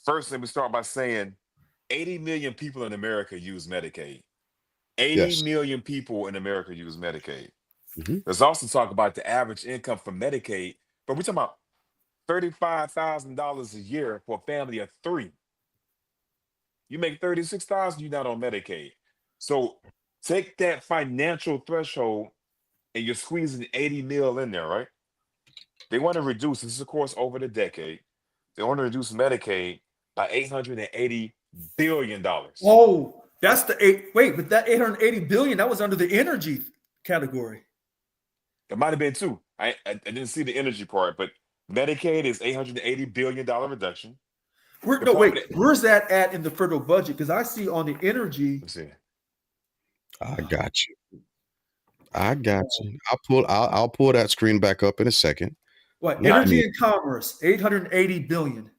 First, let me start by saying 80 million people in America use Medicaid. 80 million people in America use Medicaid. Mm-hmm. Let's also talk about the average income from Medicaid, but we're talking about $35,000 a year for a family of 3. You make $36,000, you're not on Medicaid. So take that financial threshold and you're squeezing 80 mil in there, right? They want to reduce, this is of course over the decade, they want to reduce Medicaid by $880 billion. Oh, that's but that 880 billion, that was under the energy category. It might have been too. I didn't see the energy part, but Medicaid is $880 billion reduction. Where's that at in the federal budget? Because I see on the energy. Let's see. I got you. I'll pull that screen back up in a second. What? Energy and commerce, 880 billion.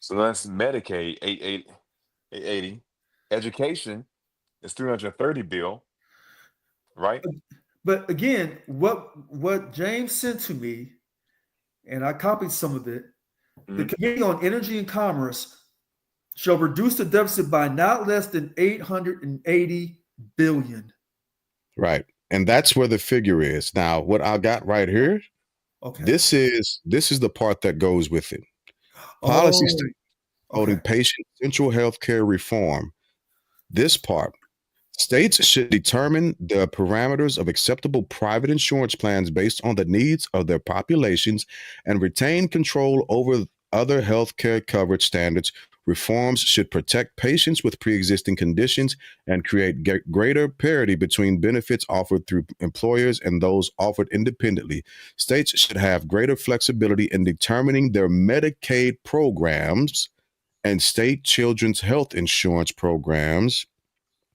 So that's Medicaid, 880. Education is 330 bill, right? But again, what James sent to me, and I copied some of it, the Committee on Energy and Commerce shall reduce the deficit by not less than 880 billion. Right. And that's where the figure is. Now, what I got right here, this is the part that goes with it. Policy statement holding patient central health care reform. This part. States should determine the parameters of acceptable private insurance plans based on the needs of their populations and retain control over other health care coverage standards. Reforms should protect patients with pre-existing conditions and create greater parity between benefits offered through employers and those offered independently. States should have greater flexibility in determining their Medicaid programs and state children's health insurance programs.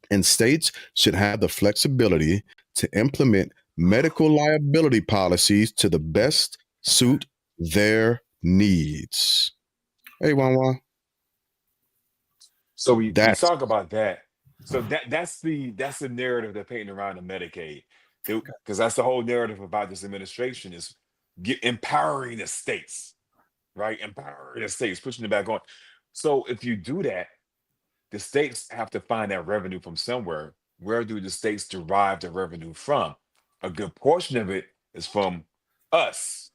And states should have the flexibility to implement medical liability policies to the best suit their needs. Hey, Juan. So we talk about that. So that's the narrative they're painting around the Medicaid, because that's the whole narrative about this administration is empowering the states, right? Empowering the states, pushing it back on. So if you do that, the states have to find that revenue from somewhere. Where do the states derive the revenue from? A good portion of it is from us.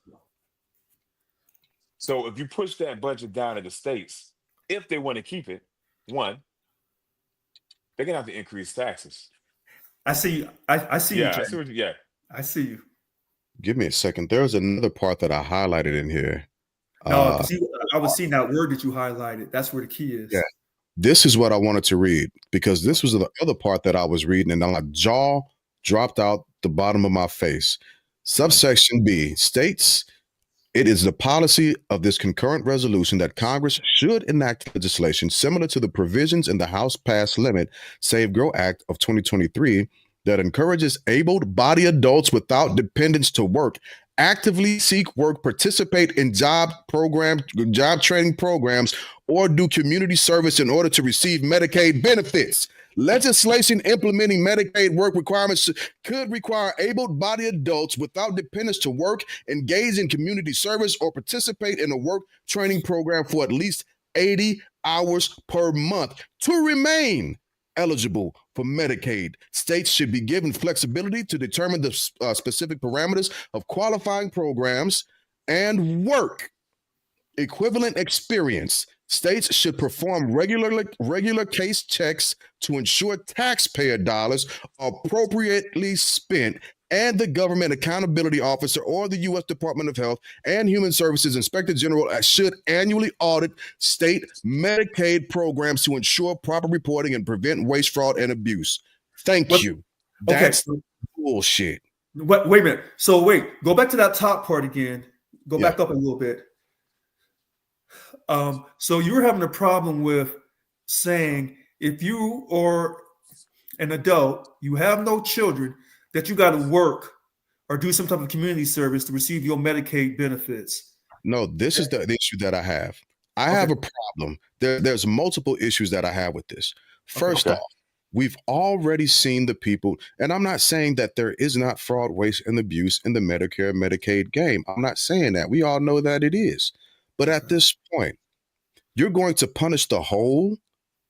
So if you push that budget down to the states, if they want to keep it, one, they're gonna have to increase taxes. I see you. I see you. I see what you. I see you. Give me a second. There's another part that I highlighted in here. No, I was seeing that word that you highlighted. That's where the key is. Yeah. This is what I wanted to read, because this was the other part that I was reading and my jaw dropped out the bottom of my face. Subsection B states, it is the policy of this concurrent resolution that Congress should enact legislation similar to the provisions in the House-passed Limit Save Grow Act of 2023 that encourages able-bodied adults without dependents to work actively seek work, participate in job training programs, or do community service in order to receive Medicaid benefits. Legislation implementing Medicaid work requirements could require able-bodied adults without dependents to work, engage in community service, or participate in a work training program for at least 80 hours per month to remain eligible for Medicaid. States should be given flexibility to determine the specific parameters of qualifying programs and work equivalent experience. States should perform regular case checks to ensure taxpayer dollars are appropriately spent, and the Government Accountability Officer or the U.S. Department of Health and Human Services Inspector General should annually audit state Medicaid programs to ensure proper reporting and prevent waste, fraud, and abuse. Thank you. That's bullshit. Wait a minute. So go back to that top part again. Go back up a little bit. So you were having a problem with saying if you are an adult, you have no children, that you got to work or do some type of community service to receive your Medicaid benefits. No, this is the issue that I have. I have a problem. There's multiple issues that I have with this. First off, we've already seen the people, and I'm not saying that there is not fraud, waste, and abuse in the Medicare, Medicaid game. I'm not saying that. We all know that it is. But at this point, you're going to punish the whole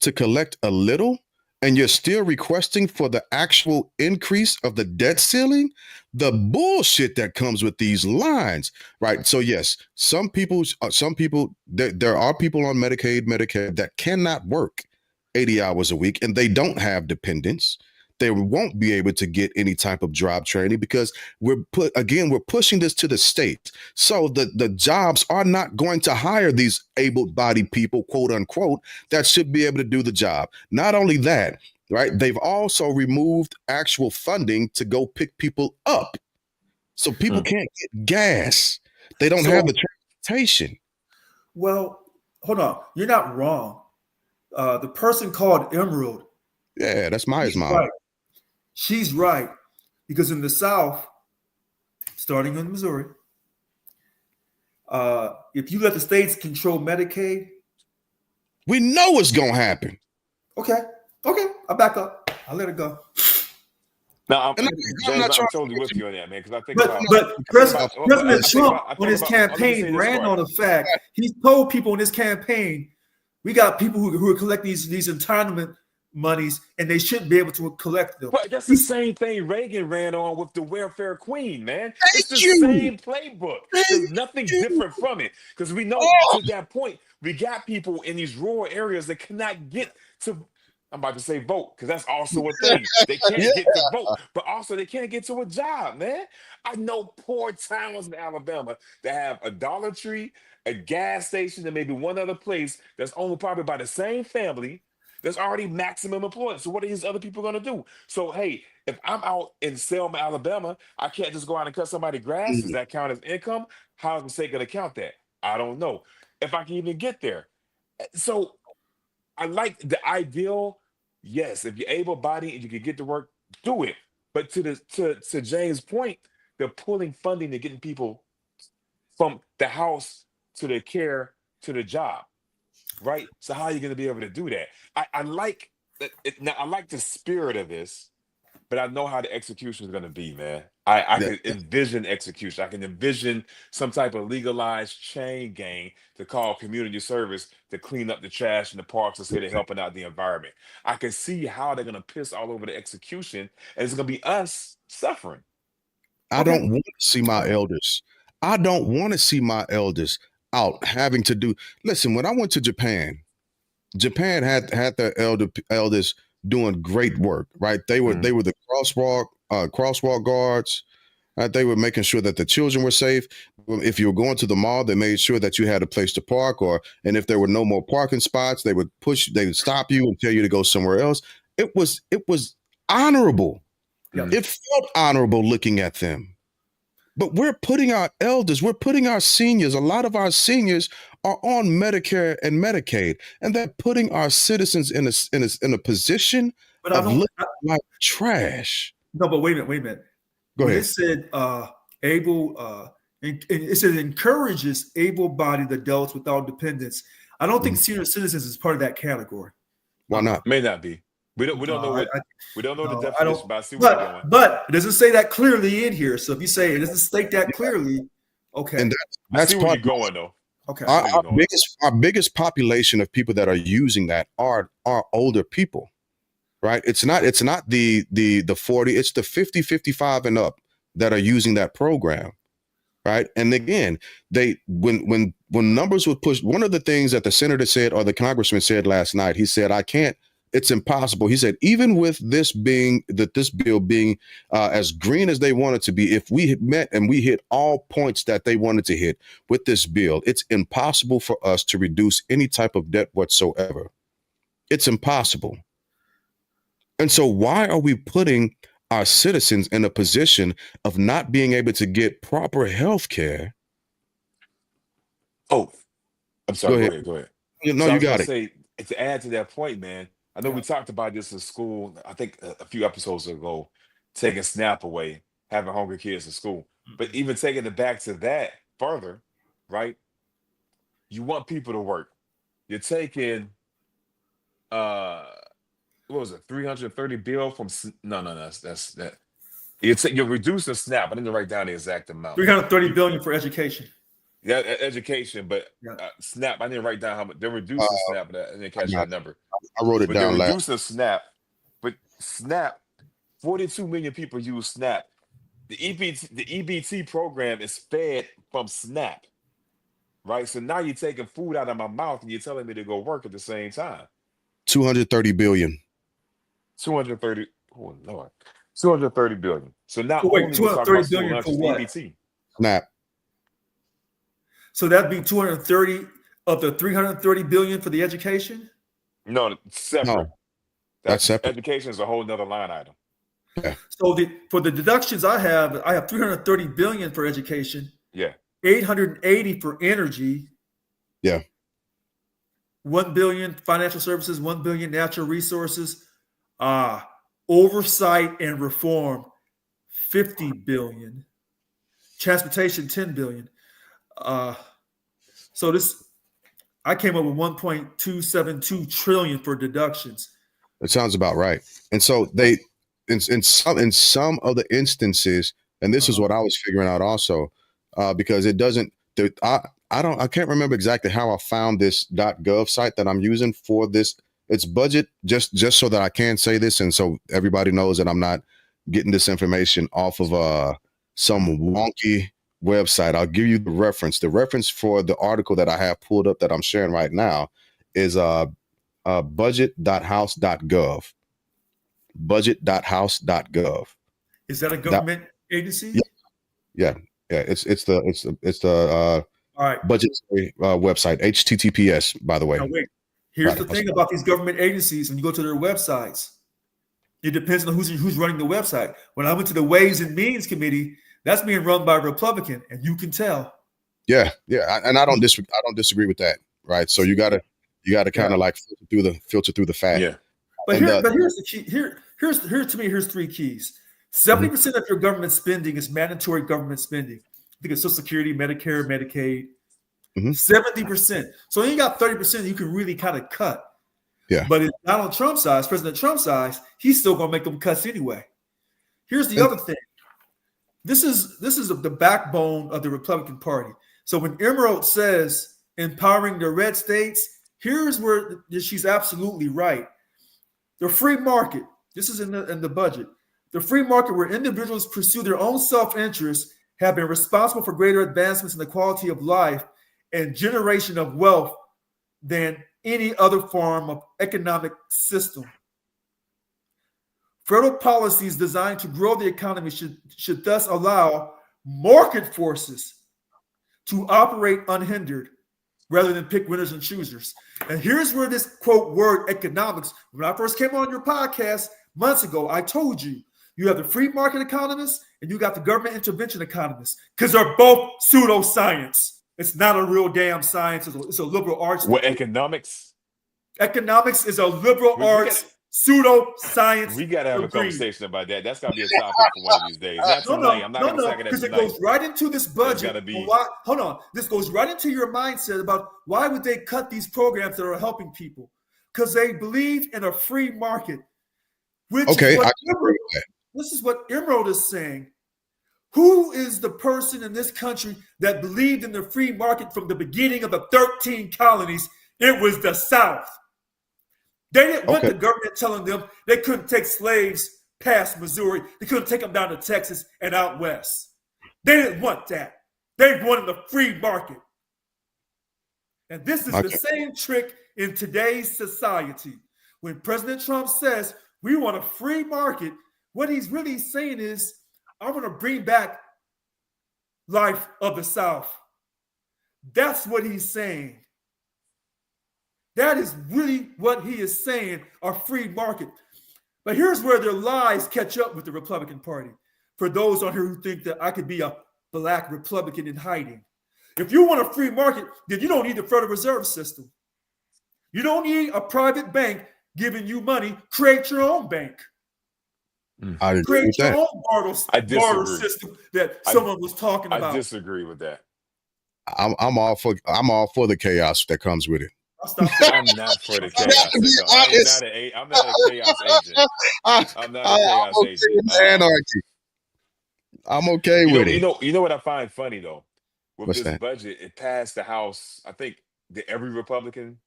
to collect a little, and you're still requesting for the actual increase of the debt ceiling? The bullshit that comes with these lines, right? So yes, some people, there are people on Medicaid, Medicare that cannot work 80 hours a week, and they don't have dependents. They won't be able to get any type of job training because we're pushing this to the state. So the jobs are not going to hire these able-bodied people, quote unquote, that should be able to do the job. Not only that, right? They've also removed actual funding to go pick people up. So people can't get gas. They don't have the transportation. Well, hold on. You're not wrong. The person called Emerald. Yeah, that's Maya's mom. Right. She's right, because in the South, starting in Missouri, if you let the states control Medicaid, we know what's gonna happen. Okay, I'll back up. I'll let it go. No, I'm totally with you on that, man. Because I think, but President Trump on his campaign ran on the fact he told people in his campaign, we got people who collect these entitlement monies, and they shouldn't be able to collect them. But that's the same thing Reagan ran on with the welfare queen, man. It's the same playbook. There's nothing different from it. Because we know to that point, we got people in these rural areas that cannot get to, I'm about to say vote, because that's also a thing. They can't get to vote, but also they can't get to a job, man. I know poor towns in Alabama that have a Dollar Tree, a gas station, and maybe one other place that's owned probably by the same family. There's already maximum employment. So what are these other people going to do? So, hey, if I'm out in Selma, Alabama, I can't just go out and cut somebody's grass. Does that count as income? How is the state going to count that? I don't know. If I can even get there. So I like the ideal. Yes, if you're able-bodied and you can get to work, do it. But to James' point, they're pulling funding to getting people from the house to the care to the job. Right. So how are you going to be able to do that? I like it. Now, I like the spirit of this, but I know how the execution is going to be, man. I can envision execution. I can envision some type of legalized chain gang to call community service to clean up the trash in the parks and say they're helping out the environment. I can see how they're going to piss all over the execution, and it's going to be us suffering. I don't want to see my elders. I don't want to see my elders out having to do. Listen, when I went to Japan had their elders doing great work, right? They were the crosswalk guards. Right? They were making sure that the children were safe. If you were going to the mall, they made sure that you had a place to park, and if there were no more parking spots, they would stop you and tell you to go somewhere else. It was honorable. Yeah. It felt honorable looking at them. But we're putting our elders, we're putting our seniors, a lot of our seniors are on Medicare and Medicaid, and they're putting our citizens in a position of looking like trash. No, but wait a minute. Go ahead. It said And it says it encourages able-bodied adults without dependence. I don't think senior citizens is part of that category. Why not? May not be. We don't know what we don't know the No, definition, but I see where you're going. But it doesn't say that clearly in here. So if you say it doesn't state that clearly, okay. And I that's see where part you're going though. Okay. Our biggest population of people that are using that are older people, right? It's not the 40, it's the 50, 55 and up that are using that program, right? And again, when numbers were pushed, one of the things that the senator said or the congressman said last night, he said, it's impossible. He said, even with this bill being as green as they want it to be, if we met and we hit all points that they wanted to hit with this bill, it's impossible for us to reduce any type of debt whatsoever. It's impossible. And so why are we putting our citizens in a position of not being able to get proper health care? Oh, I'm sorry. Go ahead. No, So you got it. say, to add to that point, man, I know we talked about this in school, I think a few episodes ago, taking SNAP away, having hungry kids in school. But even taking it back to that further, right? You want people to work. You're taking, what was it, 330 bill from, no, that's that. You're reducing SNAP. I didn't write down the exact amount. 330 billion for education. Yeah, education, but SNAP, I didn't write down how much. They're reducing SNAP, but I didn't catch that number. I wrote it down. They're reducing SNAP, but SNAP, 42 million people use SNAP. The EBT program is fed from SNAP, right? So now you're taking food out of my mouth and you're telling me to go work at the same time. 230 billion. 230. Oh Lord, 230 billion. So now wait, 230 billion for what? EBT. SNAP. So that'd be 230 of the 330 billion for the education? No, separate. No, that's separate. Education is a whole nother line item. Yeah. So for the deductions I have 330 billion for education. Yeah. 880 for energy. Yeah. 1 billion financial services, 1 billion natural resources, oversight and reform, 50 billion, transportation, 10 billion. So I came up with 1.272 trillion for deductions. It sounds about right. And so they, in some of the instances, and this is what I was figuring out also, because it doesn't, I can't remember exactly how I found this .gov site that I'm using for this. It's budget, just so that I can say this, and so everybody knows that I'm not getting this information off of some wonky website. I'll give you the reference. The reference for the article that I have pulled up that I'm sharing right now is budget.house.gov. Budget.house.gov. Is that a government agency? Yeah. It's the all right budgetary website. HTTPS, by the way. Now wait. Here's the thing about these government agencies. When you go to their websites, it depends on who's running the website. When I went to the Ways and Means Committee, that's being run by a Republican, and you can tell. Yeah, and I don't disagree with that, right? So you gotta kind of like filter through the fact. Yeah. But here's the key. Here's to me. Here's three keys. 70% of your government spending is mandatory government spending. I think it's Social Security, Medicare, Medicaid. 70%. So you got 30% you can really kind of cut. Yeah. But in Donald Trump's eyes, President Trump's eyes, he's still going to make them cuts anyway. Here's the other thing. This is the backbone of the Republican Party. So when Emerald says empowering the red states, here's where she's absolutely right. The free market. This is in the budget. The free market where individuals pursue their own self-interest have been responsible for greater advancements in the quality of life and generation of wealth than any other form of economic system. Federal policies designed to grow the economy should thus allow market forces to operate unhindered rather than pick winners and choosers. And here's where this quote word economics, when I first came on your podcast months ago, I told you, you have the free market economists and you got the government intervention economists because they're both pseudoscience. It's not a real damn science. It's a liberal arts. What economics? Economics is a liberal arts pseudoscience We got to have for a greed. conversation about that. That's got to be a topic for one of these days. Not tonight. I'm not going to tackle that because it tonight. goes right into this budget. gotta be- Why, hold on. This goes right into your mindset about why would they cut these programs that are helping people? Because they believe in a free market, which Okay, is what I can agree with that. this is what Emerald is saying. Who is the person in this country that believed in the free market from the beginning of the 13 colonies? It was the South. They didn't want Okay. the government telling them they couldn't take slaves past Missouri. They couldn't take them down to Texas and out west. They didn't want that. They wanted the free market. And this is the same trick in today's society. When President Trump says we want a free market, what he's really saying is, I want to bring back life of the South. That's what he's saying. That is really what he is saying, a free market. But here's where their lies catch up with the Republican Party. For those on here who think that I could be a black Republican in hiding. If you want a free market, then you don't need the Federal Reserve System. You don't need a private bank giving you money. Create your own bank. I agree Create with your that. own barter system that someone was talking about. I disagree with that. I'm all for the chaos that comes with it. I'm not for the chaos. I'm not a chaos agent. I'm not a chaos agent. Anarchy. I'm okay with it. You know what I find funny though? With What's this that? budget, it passed the House. I think every Republican.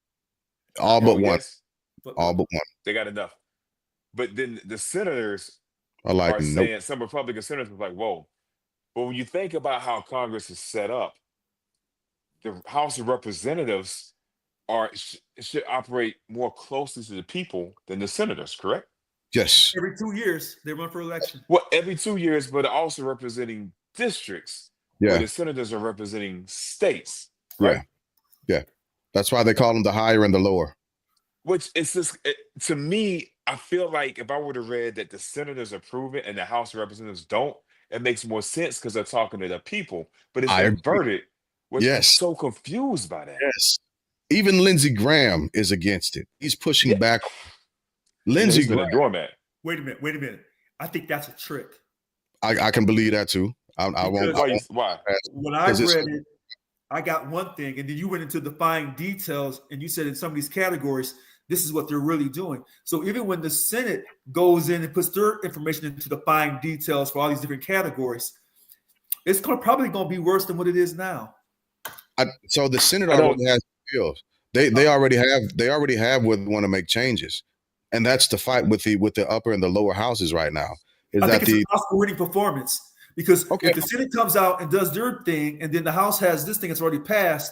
All but one. Yes, All but one. They got enough. But then the senators I like are nope. saying, some Republican senators were like, whoa. But when you think about how Congress is set up, the House of Representatives should operate more closely to the people than the senators, correct? Yes. Every 2 years, they run for election. Well, every 2 years, but also representing districts. Yeah. Where the senators are representing states. Right? Yeah. That's why they call them the higher and the lower. Which is just, to me, I feel like if I would have read that the senators approve it and the House of Representatives don't, it makes more sense because they're talking to the people. But it's inverted, which I'm so confused by that. Yes. Even Lindsey Graham is against it. He's pushing back. Lindsey Graham. A doormat. Wait a minute. I think that's a trick. I can believe that too. I won't. Why? When I read it, I got one thing, and then you went into the fine details, and you said in some of these categories, this is what they're really doing. So even when the Senate goes in and puts their information into the fine details for all these different categories, it's probably going to be worse than what it is now. So the Senate already has bills. They already have what want to make changes, and that's the fight with the upper and the lower houses right now. I think it's a Oscar-winning performance because if the Senate comes out and does their thing, and then the House has this thing that's already passed,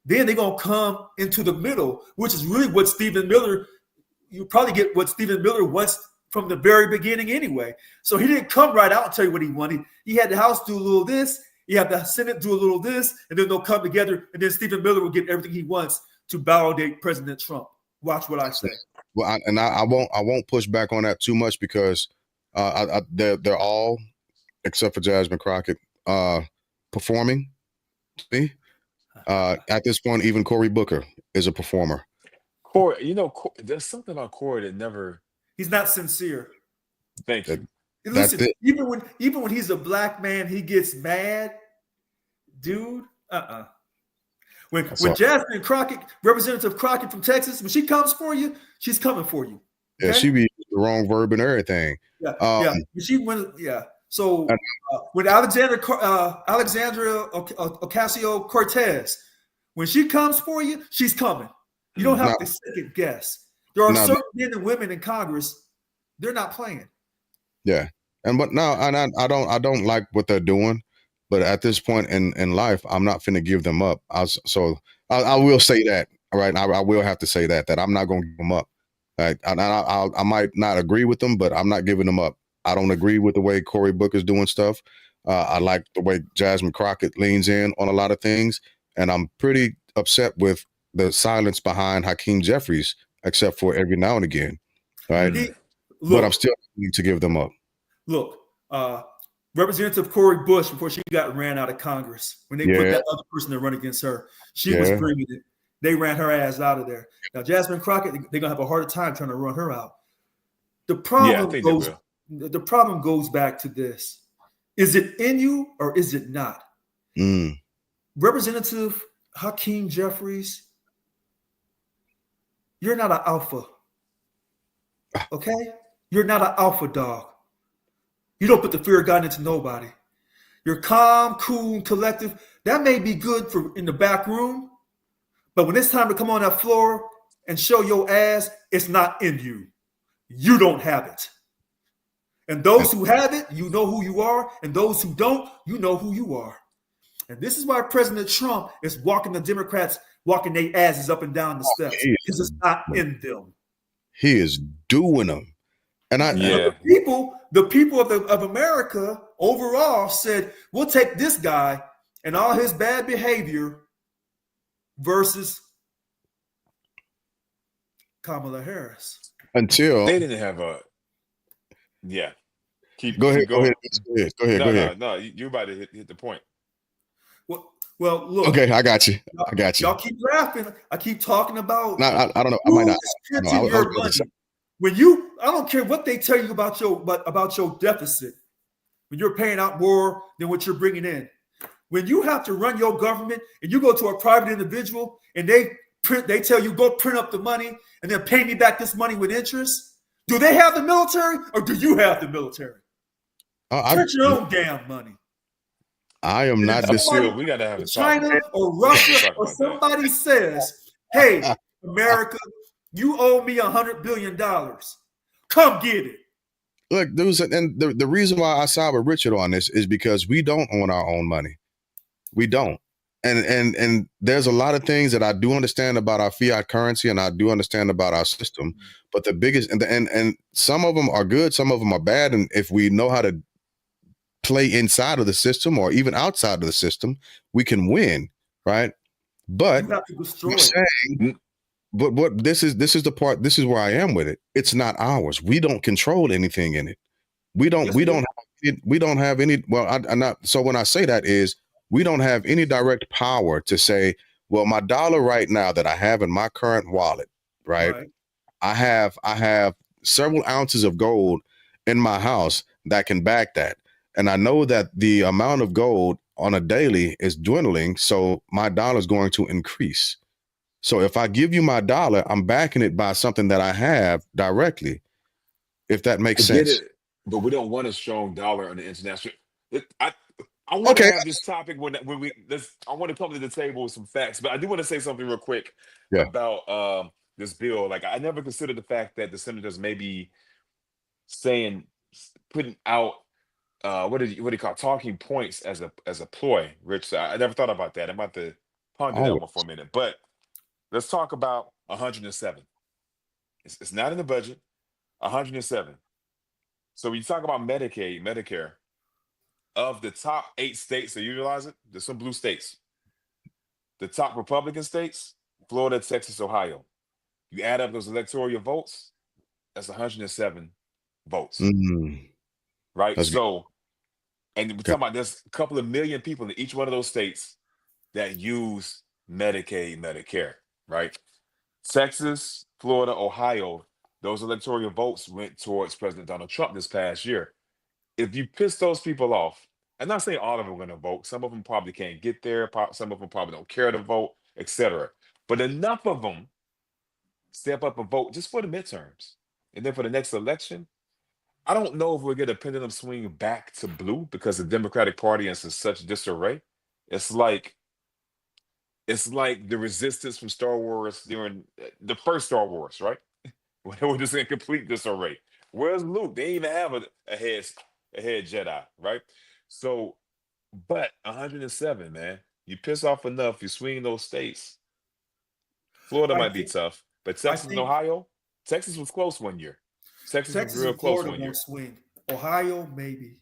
then they're gonna come into the middle, which is really what Stephen Miller. You probably get what Stephen Miller wants from the very beginning anyway. So he didn't come right out and tell you what he wanted. He had the House do a little this. You have the Senate do a little this, and then they'll come together, and then Stephen Miller will get everything he wants to validate President Trump. Watch what I say. Well, I won't push back on that too much because they're all, except for Jasmine Crockett, performing. See, at this point, even Cory Booker is a performer. Cory, there's something about Cory that never. He's not sincere. Thank you. Listen, even when he's a black man, he gets mad, dude. When Jasmine Crockett, Representative Crockett from Texas, when she comes for you, she's coming for you. Okay? Yeah, she be the wrong verb and everything. Yeah. So with Alexandria Ocasio-Cortez, when she comes for you, she's coming. You don't have to second guess. There are certain men and women in Congress, they're not playing. Yeah. I don't like what they're doing, but at this point in life, I'm not finna give them up. I will say that, all right? I will have to say that I'm not gonna give them up. Right? I might not agree with them, but I'm not giving them up. I don't agree with the way Cory Booker's doing stuff. I like the way Jasmine Crockett leans in on a lot of things, and I'm pretty upset with the silence behind Hakeem Jeffries, except for every now and again. Right? But I'm still need to give them up. Look, Representative Cori Bush, before she got ran out of Congress, when they put that other person to run against her, she was bringing it. They ran her ass out of there. Now, Jasmine Crockett, they're going to have a harder time trying to run her out. The Yeah, I problem think they goes. will. The problem goes back to this: is it in you or is it not? Mm. Representative Hakeem Jeffries, you're not an alpha. Okay, you're not an alpha dog. You don't put the fear of God into nobody. You're calm, cool, and collective. That may be good for in the back room, but when it's time to come on that floor and show your ass, it's not in you. You don't have it. And those who have it, you know who you are. And those who don't, you know who you are. And this is why President Trump is walking the Democrats, walking their asses up and down the steps. Because it's not in them. He is doing them. And Yeah. The people of America overall said, we'll take this guy and all his bad behavior versus Kamala Harris. until They didn't have a. Yeah. Keep go ahead. going. No. You're about to hit the point. Well, look. Okay, I got you. Y'all keep laughing. I keep talking about. No, I don't know. I might not. Printing your money. When I don't care what they tell you about your deficit. When you're paying out more than what you're bringing in. When you have to run your government and you go to a private individual and they tell you go print up the money and then pay me back this money with interest. Do they have the military or do you have the military? Print your own damn money. I am not disputing. We got to have a China or Russia or somebody says, "Hey, America, you owe me $100 billion. Come get it." Look, and the reason why I side with Richard on this is because we don't own our own money. We don't. And there's a lot of things that I do understand about our fiat currency and I do understand about our system. But the biggest and some of them are good, some of them are bad. And if we know how to play inside of the system or even outside of the system, we can win, right? But you have to destroy it. But what this is the part. This is where I am with it. It's not ours. We don't control anything in it. We don't have any. Well, I'm not. So when I say that is we don't have any direct power to say, well, my dollar right now that I have in my current wallet, right? I have several ounces of gold in my house that can back that, and I know that the amount of gold on a daily is dwindling, so my dollar is going to increase. So if I give you my dollar, I'm backing it by something that I have directly, if that makes sense. But we don't want a strong dollar on the international. I want to have this topic when I want to come to the table with some facts, but I do want to say something real quick about this bill. Like I never considered the fact that the senators may be putting out what do you call talking points as a ploy, Rich. So I never thought about that. I'm about to ponder that one for a minute, but. Let's talk about 107. It's not in the budget. 107. So when you talk about Medicaid, Medicare, of the top 8 states that utilize it, there's some blue states. The top Republican states, Florida, Texas, Ohio. You add up those electoral votes, that's 107 votes. Right? That's so, and we're talking about there's a couple of million people in each one of those states that use Medicaid, Medicare. Right? Texas, Florida, Ohio, those electoral votes went towards President Donald Trump this past year. If you piss those people off, I'm not saying all of them are going to vote. Some of them probably can't get there. Some of them probably don't care to vote, etc. But enough of them step up and vote just for the midterms. And then for the next election, I don't know if we'll get a pendulum swing back to blue because the Democratic Party is in such disarray. It's like the resistance from Star Wars during the first Star Wars, right? When they were just in complete disarray. Where's Luke? They didn't even have a head Jedi, right? So, but 107, man. You piss off enough, you swing those states. Florida might be tough, but Texas and Ohio, Texas was close one year. Texas was real close one year. Swing. Ohio, maybe.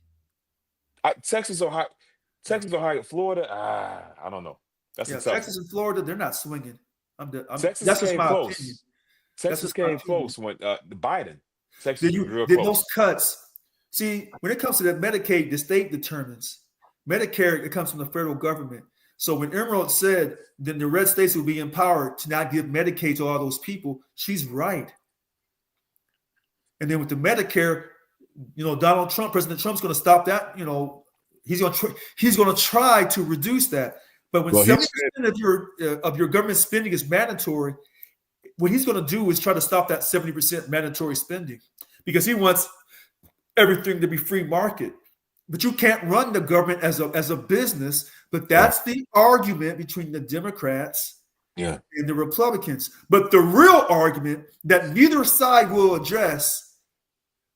Texas, Ohio, Florida, I don't know. That's Texas and Florida, they're not swinging. Texas came close. Opinion. Texas came close when Biden. Texas was real close. Those cuts. See, when it comes to that Medicaid, the state determines. Medicare, it comes from the federal government. So when Emerald said then the red states will be empowered to not give Medicaid to all those people, she's right. And then with the Medicare, Donald Trump, President Trump's going to stop that. He's going to try to reduce that. But when 70% of your government spending is mandatory, what he's going to do is try to stop that 70% mandatory spending because he wants everything to be free market. But you can't run the government as a business. But that's the argument between the Democrats and the Republicans. But the real argument that neither side will address,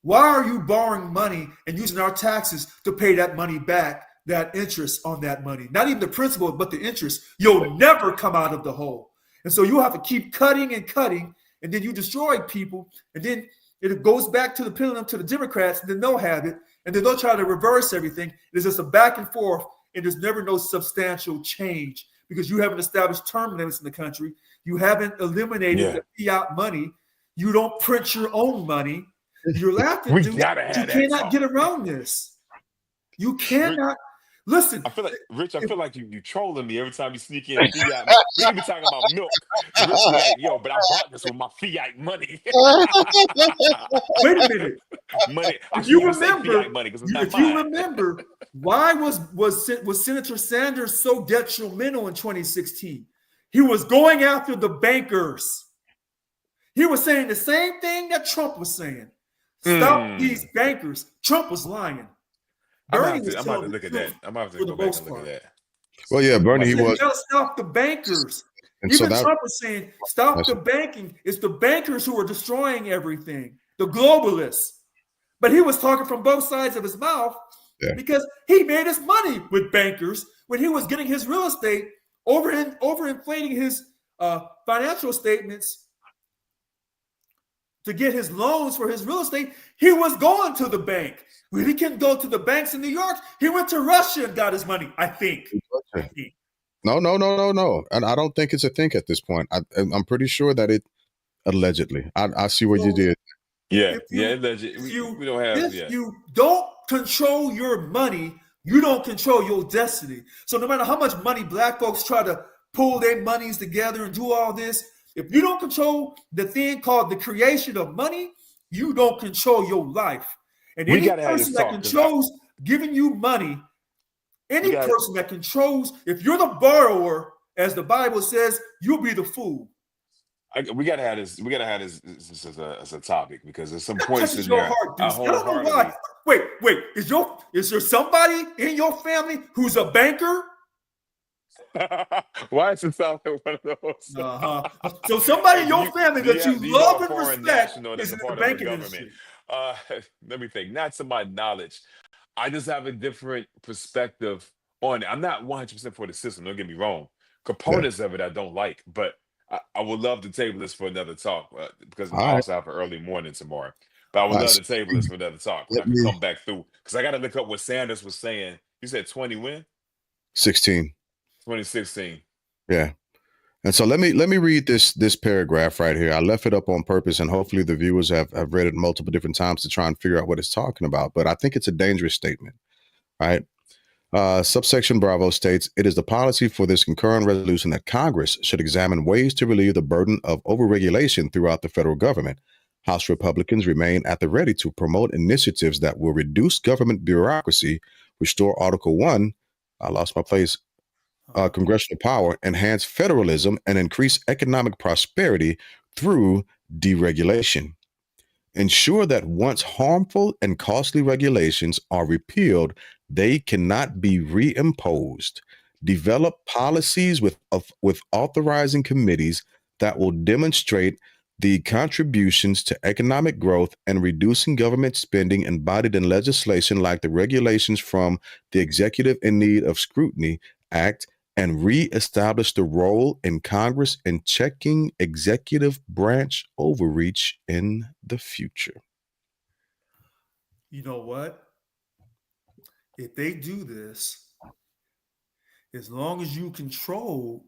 why are you borrowing money and using our taxes to pay that money back, that interest on that money? Not even the principal, but the interest. You'll never come out of the hole. And so you have to keep cutting and cutting, and then you destroy people, and then it goes back to the pendulum to the Democrats, and then they'll have it, and then they'll try to reverse everything. It's just a back and forth, and there's never no substantial change because you haven't established term limits in the country. You haven't eliminated the fiat money. You don't print your own money. You're laughing. You cannot get around this. You cannot. Listen, I feel like Rich. I feel like you trolling me every time you sneak in fiat. We can be talking about milk. Rich be like, but I bought this with my fiat money. Wait a minute. Money. If you remember, why was Senator Sanders so detrimental in 2016? He was going after the bankers. He was saying the same thing that Trump was saying. Stop these bankers. Trump was lying. I'm going to have to look at that. I'm going to have to go back and look at that. Well, yeah, Bernie, he was. Stop the bankers. And even Trump was saying, stop the banking. It's the bankers who are destroying everything, the globalists. But he was talking from both sides of his mouth because he made his money with bankers when he was getting his real estate overinflating his financial statements to get his loans for his real estate. He was going to the bank. When he can go to the banks in New York, he went to Russia and got his money, I think. No. And I don't think it's a thing at this point. I'm pretty sure that it allegedly. I see what you did. Allegedly. We don't have. If you don't control your money, you don't control your destiny. So no matter how much money black folks try to pull their monies together and do all this, if you don't control the thing called the creation of money, you don't control your life. And any person that controls giving you money, any person that controls, if you're the borrower, as the Bible says, you'll be the fool. We gotta have this. We gotta have this as a topic because there's some points in there. Wait. Is there somebody in your family who's a banker? Why does it sound like one of those? So somebody in your family that you love and respect is in the banking industry. Let me think. Not to my knowledge. I just have a different perspective on it. I'm not 100% for the system. Don't get me wrong. Components of it I don't like, but I would love to table this for another talk because I also have an early morning tomorrow. But I would love to table this for another talk. I can come back through because I got to look up what Sanders was saying. You said 20 when? 16. 2016. Yeah. And so let me read this paragraph right here. I left it up on purpose, and hopefully the viewers have read it multiple different times to try and figure out what it's talking about. But I think it's a dangerous statement, right? Subsection Bravo states, it is the policy for this concurrent resolution that Congress should examine ways to relieve the burden of overregulation throughout the federal government. House Republicans remain at the ready to promote initiatives that will reduce government bureaucracy, restore Article 1, I lost my place, congressional power, enhance federalism, and increase economic prosperity through deregulation. Ensure that once harmful and costly regulations are repealed, they cannot be reimposed. Develop policies with authorizing committees that will demonstrate the contributions to economic growth and reducing government spending embodied in legislation like the regulations from the Executive in Need of Scrutiny Act, and re-establish the role in Congress in checking executive branch overreach in the future. You know what? If they do this, as long as you control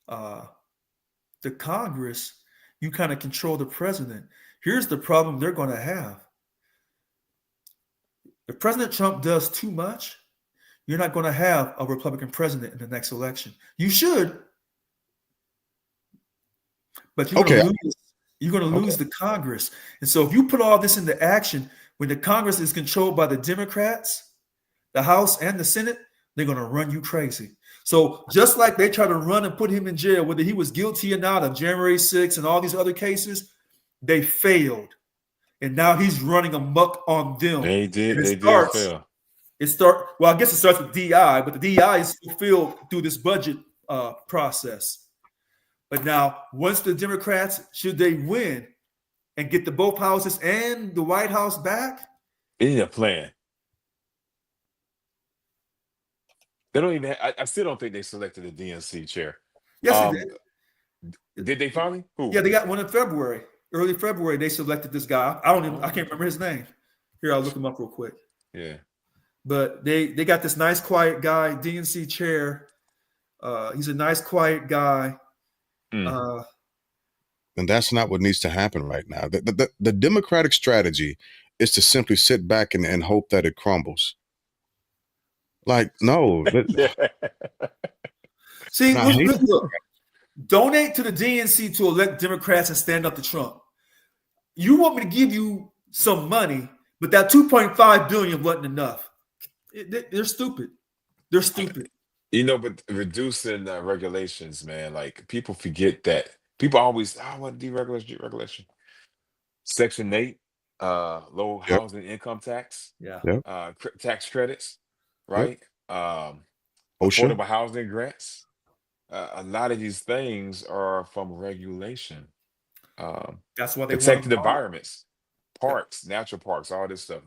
the Congress, you kind of control the president. Here's the problem they're going to have. If President Trump does too much, you're not going to have a Republican president in the next election. You should, but you're going to lose You're going to lose the Congress. And so if you put all this into action, when the Congress is controlled by the Democrats, the House and the Senate, they're going to run you crazy. So just like they try to run and put him in jail, whether he was guilty or not of January 6th and all these other cases, they failed. And now he's running amok on them. They did fail. Well, I guess it starts with DI, but the DI is fulfilled through this budget process. But now, once the Democrats, should they win and get the both houses and the White House back, They need a plan. They don't even. I still don't think they selected the DNC chair. yes, they did. Did they finally? Who? Yeah, they got one in February. Early February, they selected this guy. I can't remember his name. Here, I'll look him up real quick. Yeah. But they got this nice, quiet guy, DNC chair. He's a nice, quiet guy. And that's not what needs to happen right now. The Democratic strategy is to simply sit back and hope that it crumbles. Like, no. See, look, donate to the DNC to elect Democrats and stand up to Trump. You want me to give you some money, but that $2.5 billion wasn't enough. They're stupid. They're stupid. But reducing regulations, man, like people forget that. People always, I want deregulation. Section 8, low housing income tax, tax credits, right? Affordable housing grants. A lot of these things are from regulation. That's why they protected environments, parks, natural parks, all this stuff.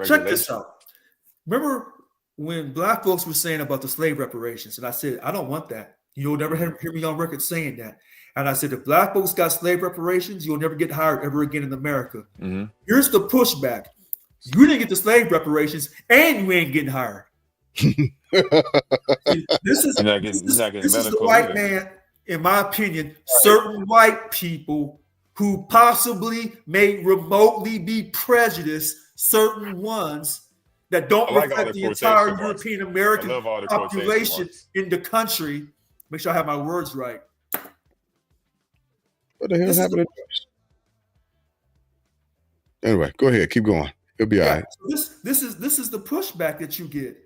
Check this out. Remember when black folks were saying about the slave reparations, and I said, I don't want that. You'll never hear me on record saying that. And I said, if black folks got slave reparations, you'll never get hired ever again in America. Mm-hmm. Here's the pushback. You didn't get the slave reparations, and you ain't getting hired. This is the white man, in my opinion, certain white people who possibly may remotely be prejudiced, certain ones that don't reflect the entire European American population in the country. Make sure I have my words right. What the hell happened to this? Anyway, go ahead. Keep going. It'll be all right. So this is the pushback that you get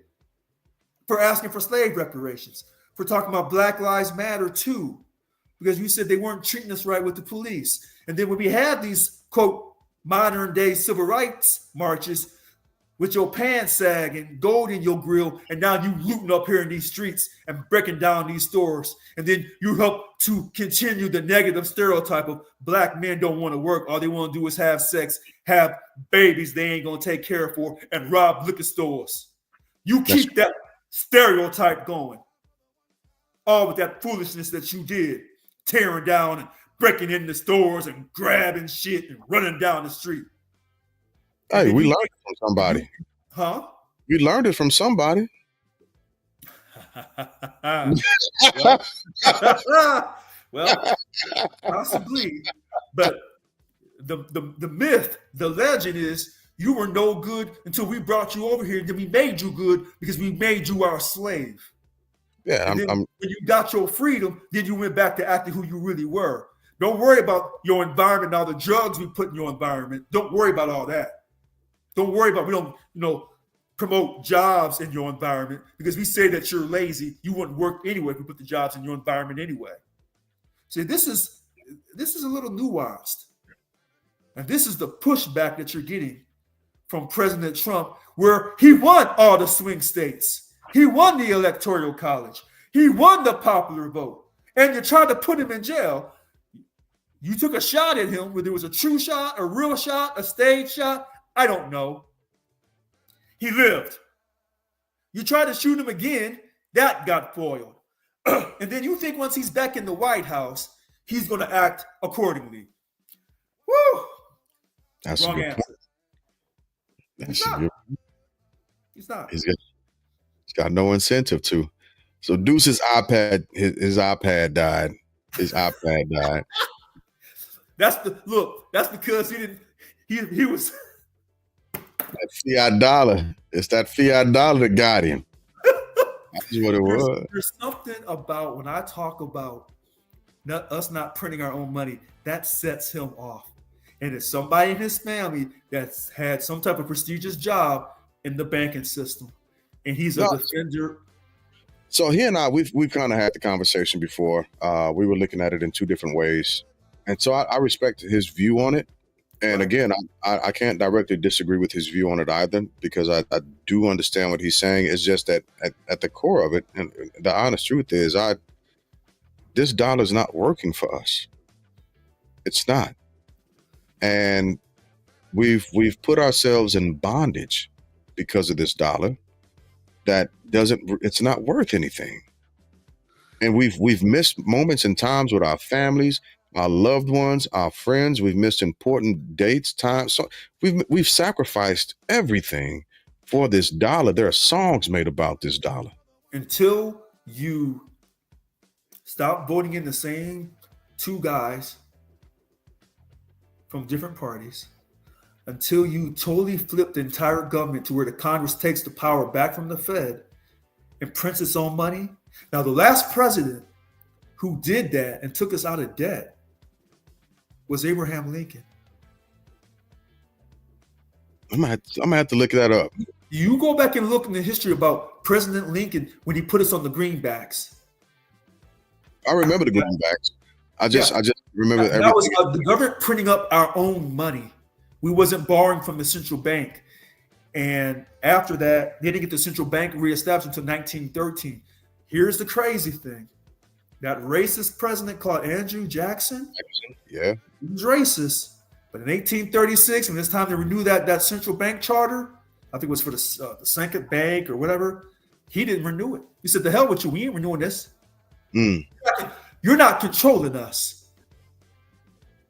for asking for slave reparations, for talking about Black Lives Matter too, because you said they weren't treating us right with the police. And then when we had these, quote, modern day civil rights marches with your pants sagging, gold in your grill, and now you looting up here in these streets and breaking down these stores. And then you help to continue the negative stereotype of black men don't want to work. All they want to do is have sex, have babies they ain't going to take care of for, and rob liquor stores. You keep that stereotype going. All with that foolishness that you did, tearing down and breaking into stores and grabbing shit and running down the street. Hey, we learned it from somebody. Huh? We learned it from somebody. well, possibly. But the myth, the legend is you were no good until we brought you over here. Then we made you good because we made you our slave. Yeah, when you got your freedom, then you went back to acting who you really were. Don't worry about your environment and all the drugs we put in your environment. Don't worry about all that. Don't worry about, we don't, promote jobs in your environment because we say that you're lazy. You wouldn't work anyway if we put the jobs in your environment anyway. See, this is a little nuanced. And this is the pushback that you're getting from President Trump, where he won all the swing states. He won the Electoral College. He won the popular vote. And you tried to put him in jail. You took a shot at him, whether it was a true shot, a real shot, a stage shot. I don't know. He lived. You tried to shoot him again. That got foiled. And then you think once he's back in the White House, he's going to act accordingly. Woo! That's wrong a good answer. Point. He's not. He's got no incentive to. So Deuce's iPad, his iPad died. His iPad died. That's because he was that fiat dollar. It's that fiat dollar that got him. That's what it was. There's something about when I talk about not us not printing our own money, that sets him off. And it's somebody in his family that's had some type of prestigious job in the banking system, and he's a No, defender. so he and I, we've kind of had the conversation before. We were looking at it in two different ways, and so I respect his view on it. And Right. again, I can't directly disagree with his view on it either, because I do understand what he's saying. It's just that at the core of it, and the honest truth is, this dollar's not working for us. It's not, and we've put ourselves in bondage because of this dollar that it's not worth anything. And we've missed moments and times with our families, our loved ones, our friends. We've missed important dates, times. So we've sacrificed everything for this dollar. There are songs made about this dollar. Until you stop voting in the same two guys from different parties, until you totally flip the entire government to where the Congress takes the power back from the Fed and prints its own money. Now, the last president who did that and took us out of debt was Abraham Lincoln. I'm gonna have to look that up. You go back and look in the history about President Lincoln when he put us on the greenbacks. I remember the greenbacks. I just remember That everything. was the government printing up our own money. We wasn't borrowing from the central bank. And after that, they didn't get the central bank reestablished until 1913. Here's the crazy thing. That racist president called Andrew Jackson, Yeah. he was racist. But in 1836, when it's time to renew that central bank charter, I think it was for the second bank or whatever, he didn't renew it. He said, the hell with you, we ain't renewing this. Mm. You're not controlling us.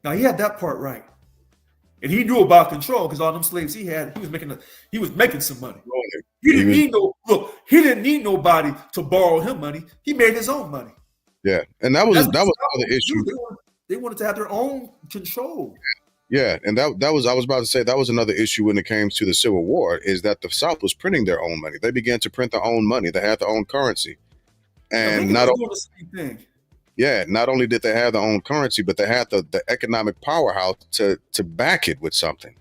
Now, he had that part right. And he knew about control because all them slaves he had, he was making some money. He didn't need nobody to borrow him money. He made his own money. Yeah, and that was another issue. They wanted to have their own control. Yeah, and that was I was about to say that was another issue when it came to the Civil War, is that the South was printing their own money. They began to print their own money. They had their own currency, and Not doing the same thing. Yeah, not only did they have their own currency, but they had the economic powerhouse to back it with something.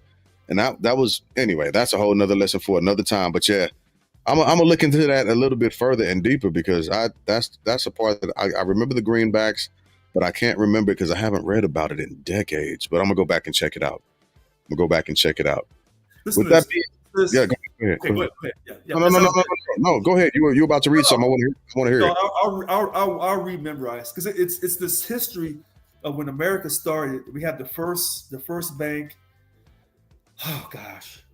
And that was, anyway, that's a whole nother lesson for another time. But yeah, I'm gonna look into that a little bit further and deeper, because that's a part that I remember the greenbacks, but I can't remember because I haven't read about it in decades. But I'm gonna go back and check it out. Listen With to that this. being, yeah, go ahead. Okay, go ahead. Yeah, No, go ahead. You were about to read something. I want to hear No, it. I'll rememberize, because it's this history of when America started. We had the first bank. Oh gosh,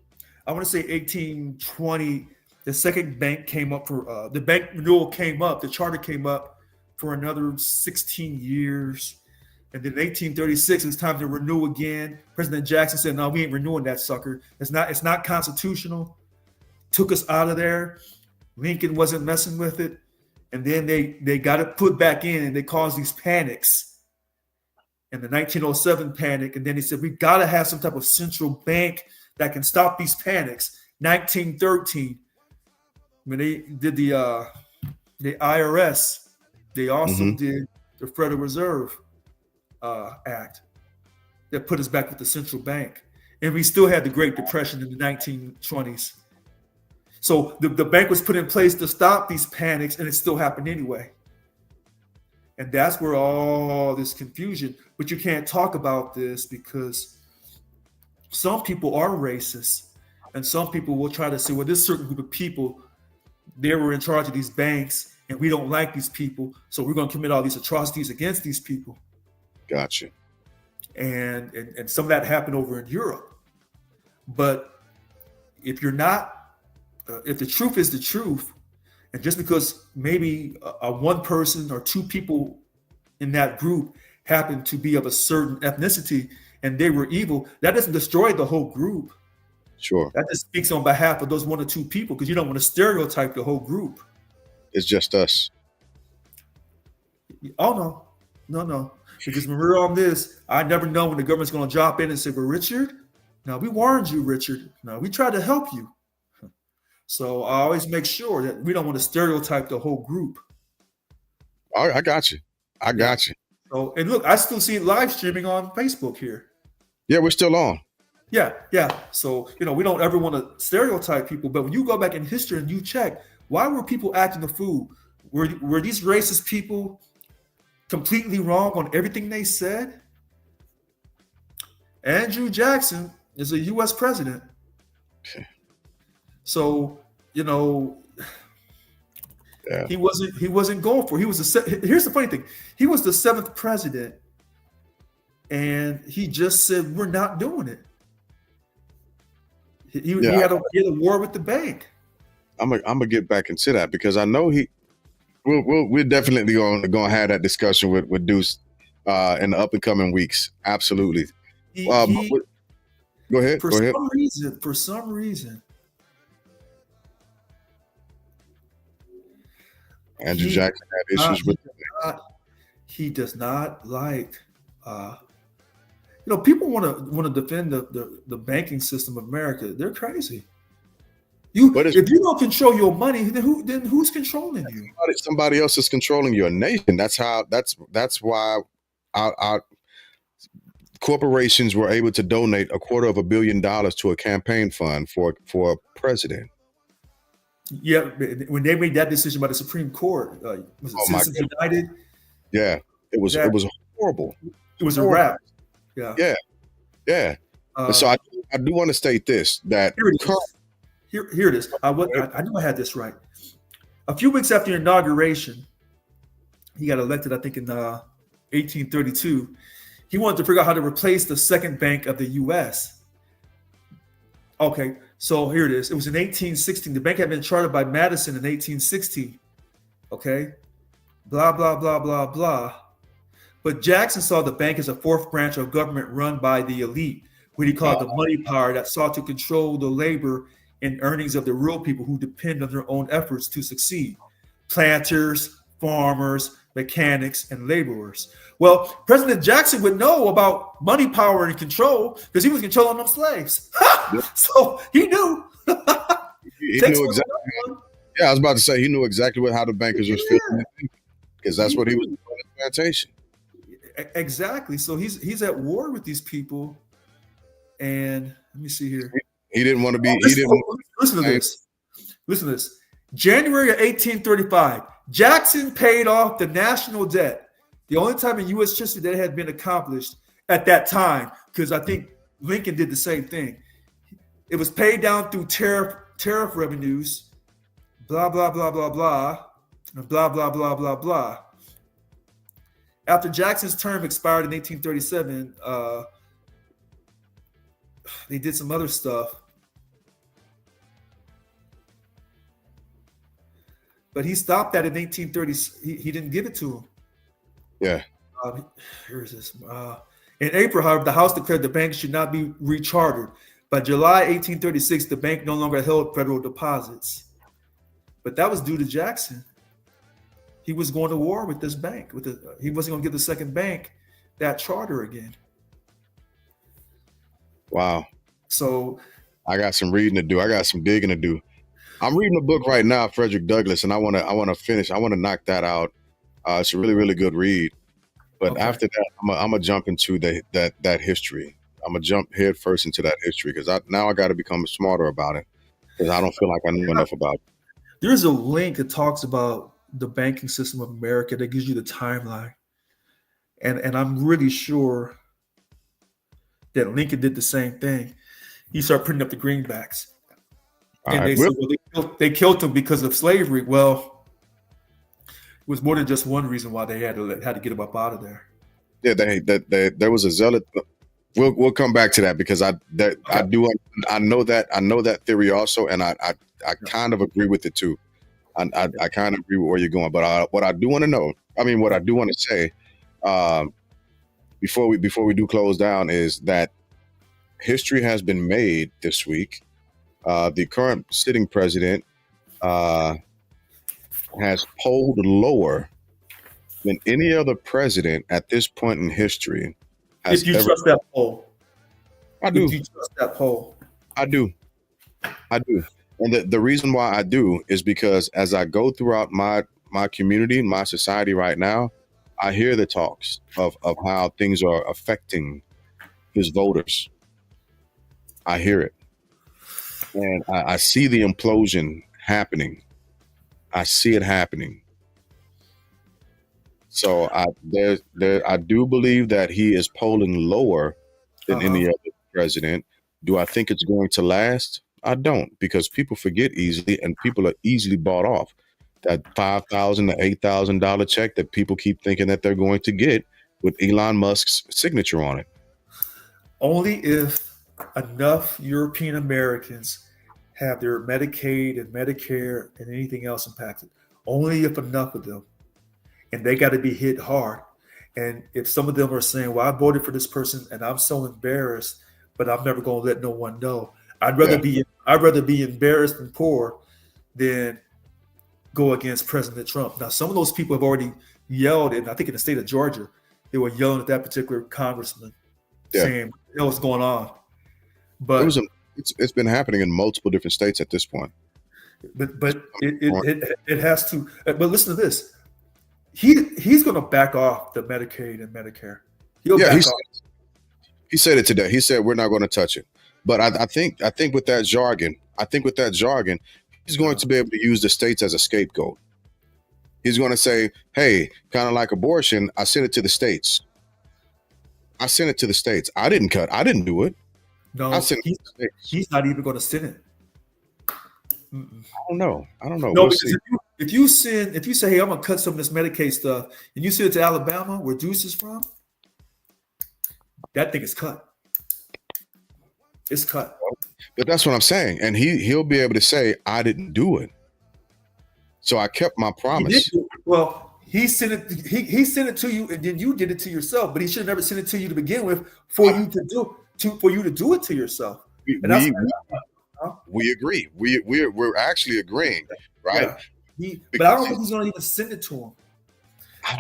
I want to say 1820. The second bank came up for the bank renewal came up. The charter came up for another 16 years, and then in 1836 it's time to renew again. President Jackson said, "No, we ain't renewing that sucker. It's not constitutional." Took us out of there. Lincoln wasn't messing with it. And then they got it put back in, and they caused these panics. And the 1907 panic. And then he said, we got to have some type of central bank that can stop these panics. 1913, when they did the IRS, they also did the Federal Reserve Act that put us back with the central bank. And we still had the Great Depression in the 1920s. So the bank was put in place to stop these panics, and it still happened anyway. And that's where all this confusion, but you can't talk about this because some people are racist, and some people will try to say, well, this certain group of people, they were in charge of these banks, and we don't like these people, so we're going to commit all these atrocities against these people. Gotcha. And some of that happened over in Europe. But if you're not, if the truth is the truth, and just because maybe a one person or two people in that group happen to be of a certain ethnicity and they were evil, that doesn't destroy the whole group. Sure. That just speaks on behalf of those one or two people, because you don't want to stereotype the whole group. It's just us. Oh, no. Because when we're on this, I never know when the government's going to drop in and say, well, Richard, now we warned you, Richard. Now we tried to help you. So I always make sure that we don't want to stereotype the whole group. I got you. So, and look, I still see it live streaming on Facebook here. Yeah, we're still on. Yeah. So, we don't ever want to stereotype people, but when you go back in history and you check, why were people acting a fool? Were these racist people completely wrong on everything they said? Andrew Jackson is a U.S. president. So, Yeah. he wasn't going for it. Here's the funny thing. He was the 7th president, and he just said, we're not doing it. He had a war with the bank. I'm gonna get back into that because I know we're definitely gonna have that discussion with Deuce in the up and coming weeks. Absolutely. Go ahead. For some reason, Andrew Jackson had issues with. He does not like. People want to defend the banking system of America. They're crazy. If you don't control your money, then who's controlling you? Somebody else is controlling your nation. That's why our corporations were able to donate $250 million to a campaign fund for a president. Yeah, when they made that decision by the Supreme Court, was it Citizens United? Yeah, it was horrible. It was a wrap. Yeah. So I do want to state this that here it is. I knew I had this right. A few weeks after your inauguration, he got elected, I think, in 1832. He wanted to figure out how to replace the second bank of the U.S. Okay, so here it is. It was in 1816. The bank had been chartered by Madison in 1816. Okay, blah, blah, blah, blah, blah. But Jackson saw the bank as a fourth branch of government run by the elite, what he called the money power that sought to control the labor and earnings of the real people who depend on their own efforts to succeed. Planters, farmers, mechanics, and laborers. Well, President Jackson would know about money power and control because he was controlling them slaves. So he knew. He knew exactly. Yeah, I was about to say he knew exactly how the bankers was feeling because that's what he was doing in the plantation. Exactly. So he's at war with these people, and let me see here. He didn't want to be. Listen to this. Listen to this. January of 1835, Jackson paid off the national debt. The only time in U.S. history that had been accomplished at that time, because I think Lincoln did the same thing. It was paid down through tariff revenues, blah, blah, blah, blah, blah, and blah, blah, blah, blah, blah. After Jackson's term expired in 1837, they did some other stuff. But he stopped that in 1830. He didn't give it to him. Yeah. Here is this. In April, however, the House declared the bank should not be rechartered. By July 1836, the bank no longer held federal deposits. But that was due to Jackson. He was going to war with this bank. He wasn't going to give the second bank that charter again. Wow. So I got some reading to do. I got some digging to do. I'm reading a book right now, Frederick Douglass, and I want to finish. I want to knock that out. It's a really, really good read. But after that, I'm gonna jump into that history. I'm gonna jump head first into that history because I got to become smarter about it because I don't feel like I knew enough about it. There's a link that talks about the banking system of America that gives you the timeline, and I'm really sure that Lincoln did the same thing. He started printing up the greenbacks, and they said, well, they killed him because of slavery. Well, it was more than just one reason why they had to get him up out of there. Yeah, there was a zealot. We'll come back to that because I know that theory also, and I kind of agree with it too. I kind of agree with where you're going, but what I do want to know, what I do want to say, before we do close down, is that history has been made this week. The current sitting president has polled lower than any other president at this point in history. If you trust that poll, I do. If you trust that poll, I do. And the reason why I do is because as I go throughout my community, my society right now, I hear the talks of how things are affecting his voters. I hear it. And I see the implosion happening. I see it happening. So I do believe that he is polling lower than any other president. Do I think it's going to last? I don't, because people forget easily and people are easily bought off. That $5,000 to $8,000 check that people keep thinking that they're going to get with Elon Musk's signature on it. Only if enough European Americans have their Medicaid and Medicare and anything else impacted. Only if enough of them. And they got to be hit hard. And if some of them are saying, well, I voted for this person and I'm so embarrassed, but I'm never going to let no one know. I'd rather be embarrassed and poor than go against President Trump. Now, some of those people have already yelled, and I think in the state of Georgia, they were yelling at that particular congressman saying, what's going on? But it's been happening in multiple different states at this point. But it has to. But listen to this. He's going to back off the Medicaid and Medicare. He said it today. He said we're not going to touch it. But I think with that jargon, he's going to be able to use the states as a scapegoat. He's going to say, hey, kind of like abortion, I sent it to the states. I didn't do it. No, he's not even going to send it. I don't know. No, because if you say, hey, I'm going to cut some of this Medicaid stuff, and you send it to Alabama, where Deuce is from, that thing is cut. It's cut. But that's what I'm saying. And he'll be able to say, I didn't do it. So I kept my promise. He sent it. He sent it to you, and then you did it to yourself. But he should have never sent it to you to begin with for you to do it to yourself. We agree. We're actually agreeing, right? Yeah. But I don't think he's going to even send it to him.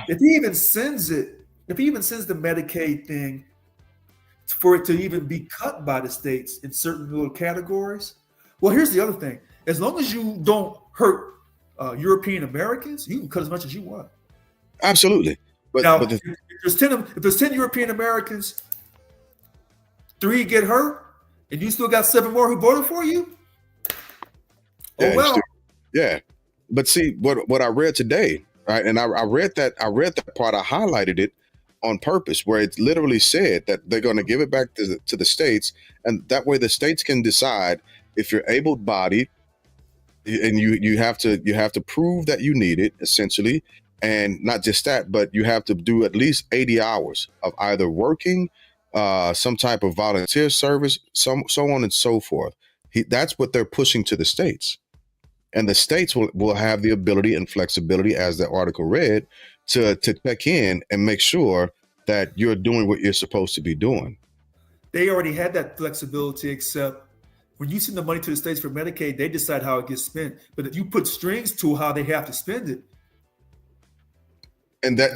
If he even sends the Medicaid thing for it to even be cut by the states in certain little categories. Well, here's the other thing. As long as you don't hurt European Americans, you can cut as much as you want. Absolutely. If there's 10 European Americans, 3 get hurt, and you still got 7 more who voted for you? But see, what I read today, right? And I read that part, I highlighted it on purpose, where it literally said that they're going to give it back to the states, and that way the states can decide if you're able-bodied, and you have to prove that you need it, essentially, and not just that, but you have to do at least 80 hours of either working, some type of volunteer service, so on and so forth. That's what they're pushing to the states, and the states will have the ability and flexibility, as the article read, to check in and make sure that you're doing what you're supposed to be doing. They already had that flexibility, except when you send the money to the states for Medicaid, they decide how it gets spent. But if you put strings to how they have to spend it. And that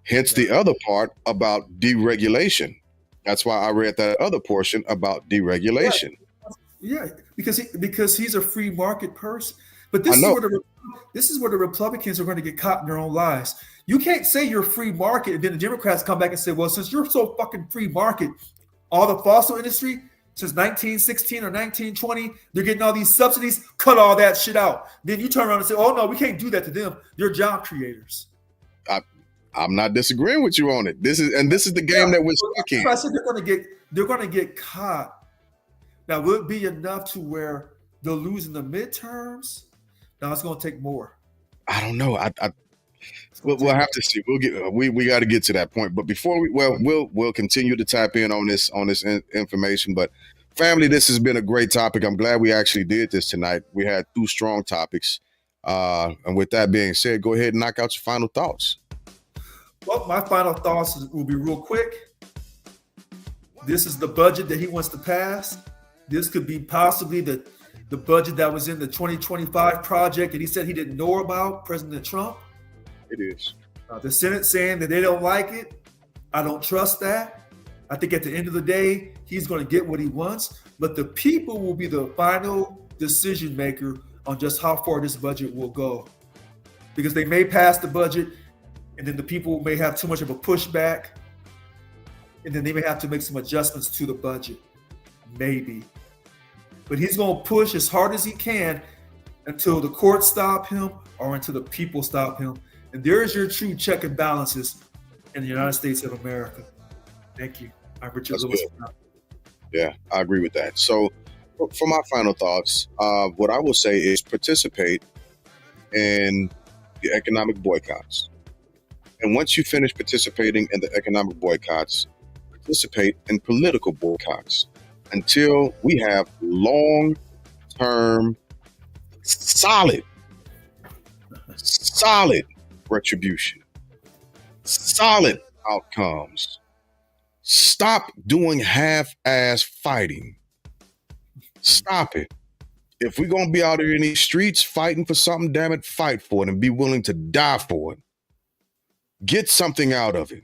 hence the other part about deregulation. That's why I read that other portion about deregulation. Yeah, because he's a free market person. But this is where the Republicans are going to get caught in their own lies. You can't say you're free market, and then the Democrats come back and say, well, since you're so fucking free market, all the fossil industry since 1916 or 1920, they're getting all these subsidies, cut all that shit out. Then you turn around and say, oh, no, we can't do that to them. They're job creators. I'm not disagreeing with you on it. This is the game that we're stuck in. I said they're going to get caught. Now, will it be enough to where they'll lose in the midterms? Now it's going to take more. I don't know. We'll have to see. We got to get to that point. But before we'll continue to tap in on this information. But family, this has been a great topic. I'm glad we actually did this tonight. We had 2 strong topics. And with that being said, go ahead and knock out your final thoughts. Well, my final thoughts will be real quick. This is the budget that he wants to pass. This could be possibly the budget that was in the 2025 project that he said he didn't know about, President Trump. It is. The Senate saying that they don't like it. I don't trust that. I think at the end of the day, he's going to get what he wants. But the people will be the final decision maker on just how far this budget will go. Because they may pass the budget and then the people may have too much of a pushback, and then they may have to make some adjustments to the budget, maybe. But he's going to push as hard as he can until the courts stop him or until the people stop him. And there is your true check and balances in the United States of America. Thank you. I'm Richard That's Lewis. good. Yeah, I agree with that. So for my final thoughts, what I will say is participate in the economic boycotts. And once you finish participating in the economic boycotts, participate in political boycotts until we have long-term, solid retribution, solid outcomes. Stop doing half-ass fighting. Stop it. If we're going to be out here in these streets fighting for something, damn it, fight for it and be willing to die for it. Get something out of it.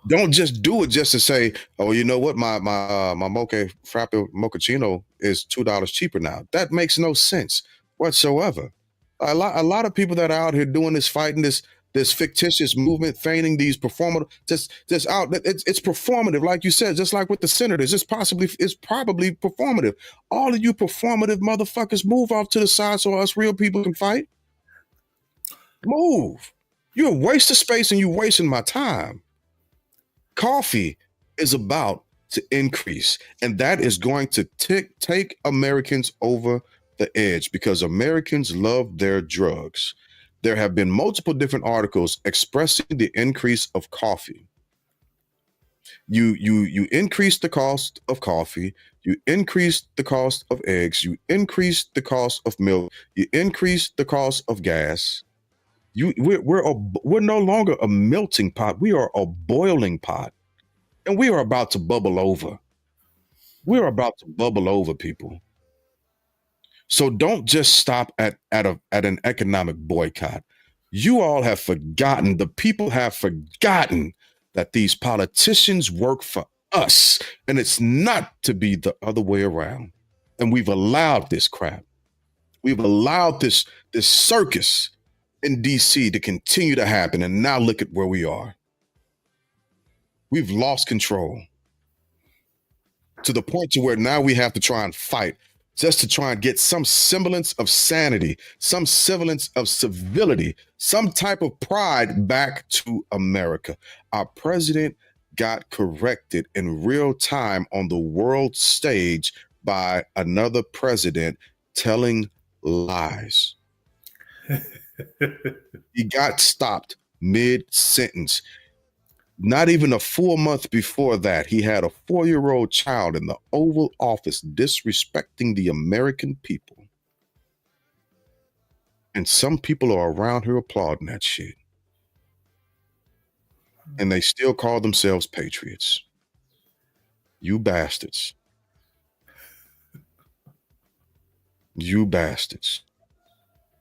Don't just do it just to say, oh, you know what, my mocha frappe mochaccino is $2 cheaper now. That makes no sense whatsoever. A lot of people that are out here doing this, fighting this fictitious movement, feigning these performative, just out. It's performative, like you said, just like with the senators. It's probably performative. All of you performative motherfuckers, move off to the side so us real people can fight. Move. You're a waste of space and you're wasting my time. Coffee is about to increase, and that is going to take Americans over the edge because Americans love their drugs. There have been multiple different articles expressing the increase of coffee. You increase the cost of coffee, you increase the cost of eggs, you increase the cost of milk, you increase the cost of gas. We're no longer a melting pot. We are a boiling pot, and we are about to bubble over. We're about to bubble over, people. So don't just stop at an economic boycott. You all have forgotten, the people have forgotten that these politicians work for us, and it's not to be the other way around. And we've allowed this crap. We've allowed this circus in DC to continue to happen, and now look at where we are. We've lost control to the point to where now we have to try and fight just to try and get some semblance of sanity, some semblance of civility, some type of pride back to America. Our president got corrected in real time on the world stage by another president telling lies. He got stopped mid-sentence. Not even a full month before that, he had a 4-year-old child in the Oval Office disrespecting the American people. And some people are around here applauding that shit. And they still call themselves patriots. You bastards. You bastards.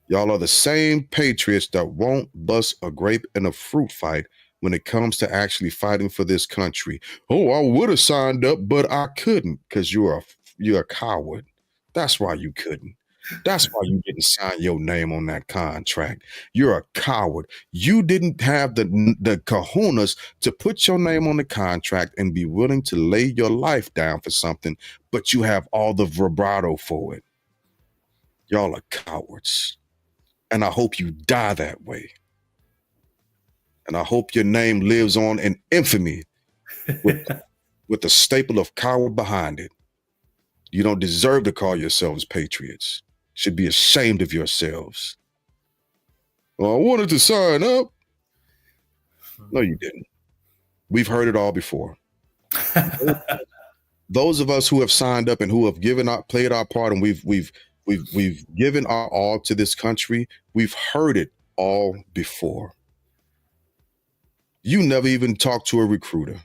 Y'all are the same patriots that won't bust a grape in a fruit fight when it comes to actually fighting for this country. Oh, I would have signed up, but I couldn't because you're a coward. That's why you couldn't. That's why you didn't sign your name on that contract. You're a coward. You didn't have the kahunas to put your name on the contract and be willing to lay your life down for something, but you have all the vibrato for it. Y'all are cowards. And I hope you die that way. And I hope your name lives on in infamy with the staple of coward behind it. You don't deserve to call yourselves patriots. Should be ashamed of yourselves. Well, I wanted to sign up. No, you didn't. We've heard it all before. Those of us who have signed up and who have played our part, and we've given our all to this country, we've heard it all before. You never even talked to a recruiter.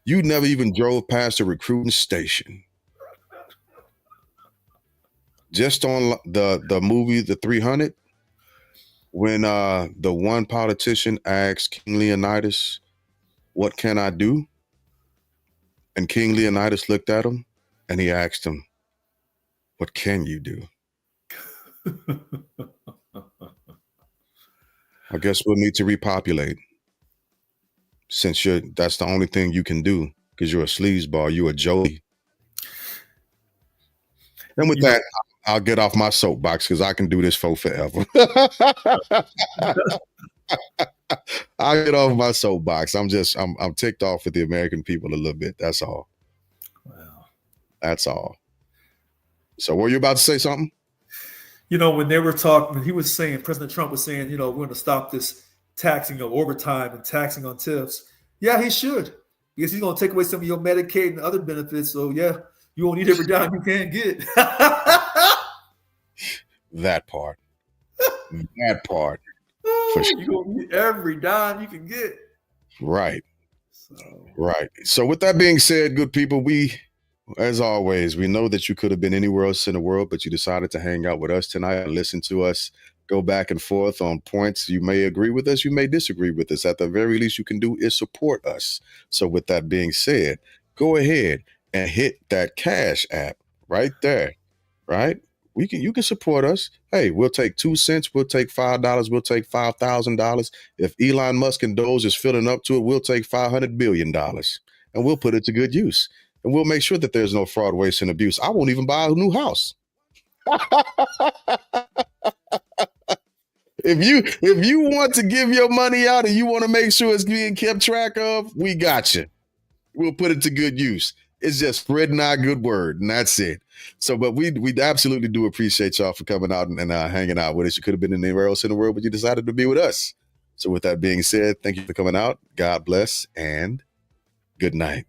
You never even drove past a recruiting station. Just on the movie The 300, when the one politician asked King Leonidas, "What can I do?" And King Leonidas looked at him and he asked him, "What can you do?" I guess we'll need to repopulate, since that's the only thing you can do, because you're a sleazeball, you're a Joey. And with that, I'll get off my soapbox because I can do this for forever. I'll get off my soapbox. I'm ticked off with the American people a little bit. That's all. Wow. That's all. So were you about to say something? When they were talking, President Trump was saying, we're going to stop this taxing of overtime and taxing on tips. Yeah, he should, because he's going to take away some of your Medicaid and other benefits. So yeah, you won't need every dime you can get. That part. For sure. You're going to need every dime you can get. Right. Right. So with that being said, good people, as always, we know that you could have been anywhere else in the world, but you decided to hang out with us tonight and listen to us go back and forth on points. You may agree with us, you may disagree with us. At the very least you can do is support us. So with that being said, go ahead and hit that Cash app right there, right? You can support us. Hey, we'll take 2 cents, we'll take $5, we'll take $5,000. If Elon Musk and Doge is filling up to it, we'll take $500 billion and we'll put it to good use. And we'll make sure that there's no fraud, waste, and abuse. I won't even buy a new house. If you want to give your money out and you want to make sure it's being kept track of, we got you. We'll put it to good use. It's just spreading our good word, and that's it. So, but we absolutely do appreciate y'all for coming out and hanging out with us. You could have been anywhere else in the world, but you decided to be with us. So with that being said, thank you for coming out. God bless and good night.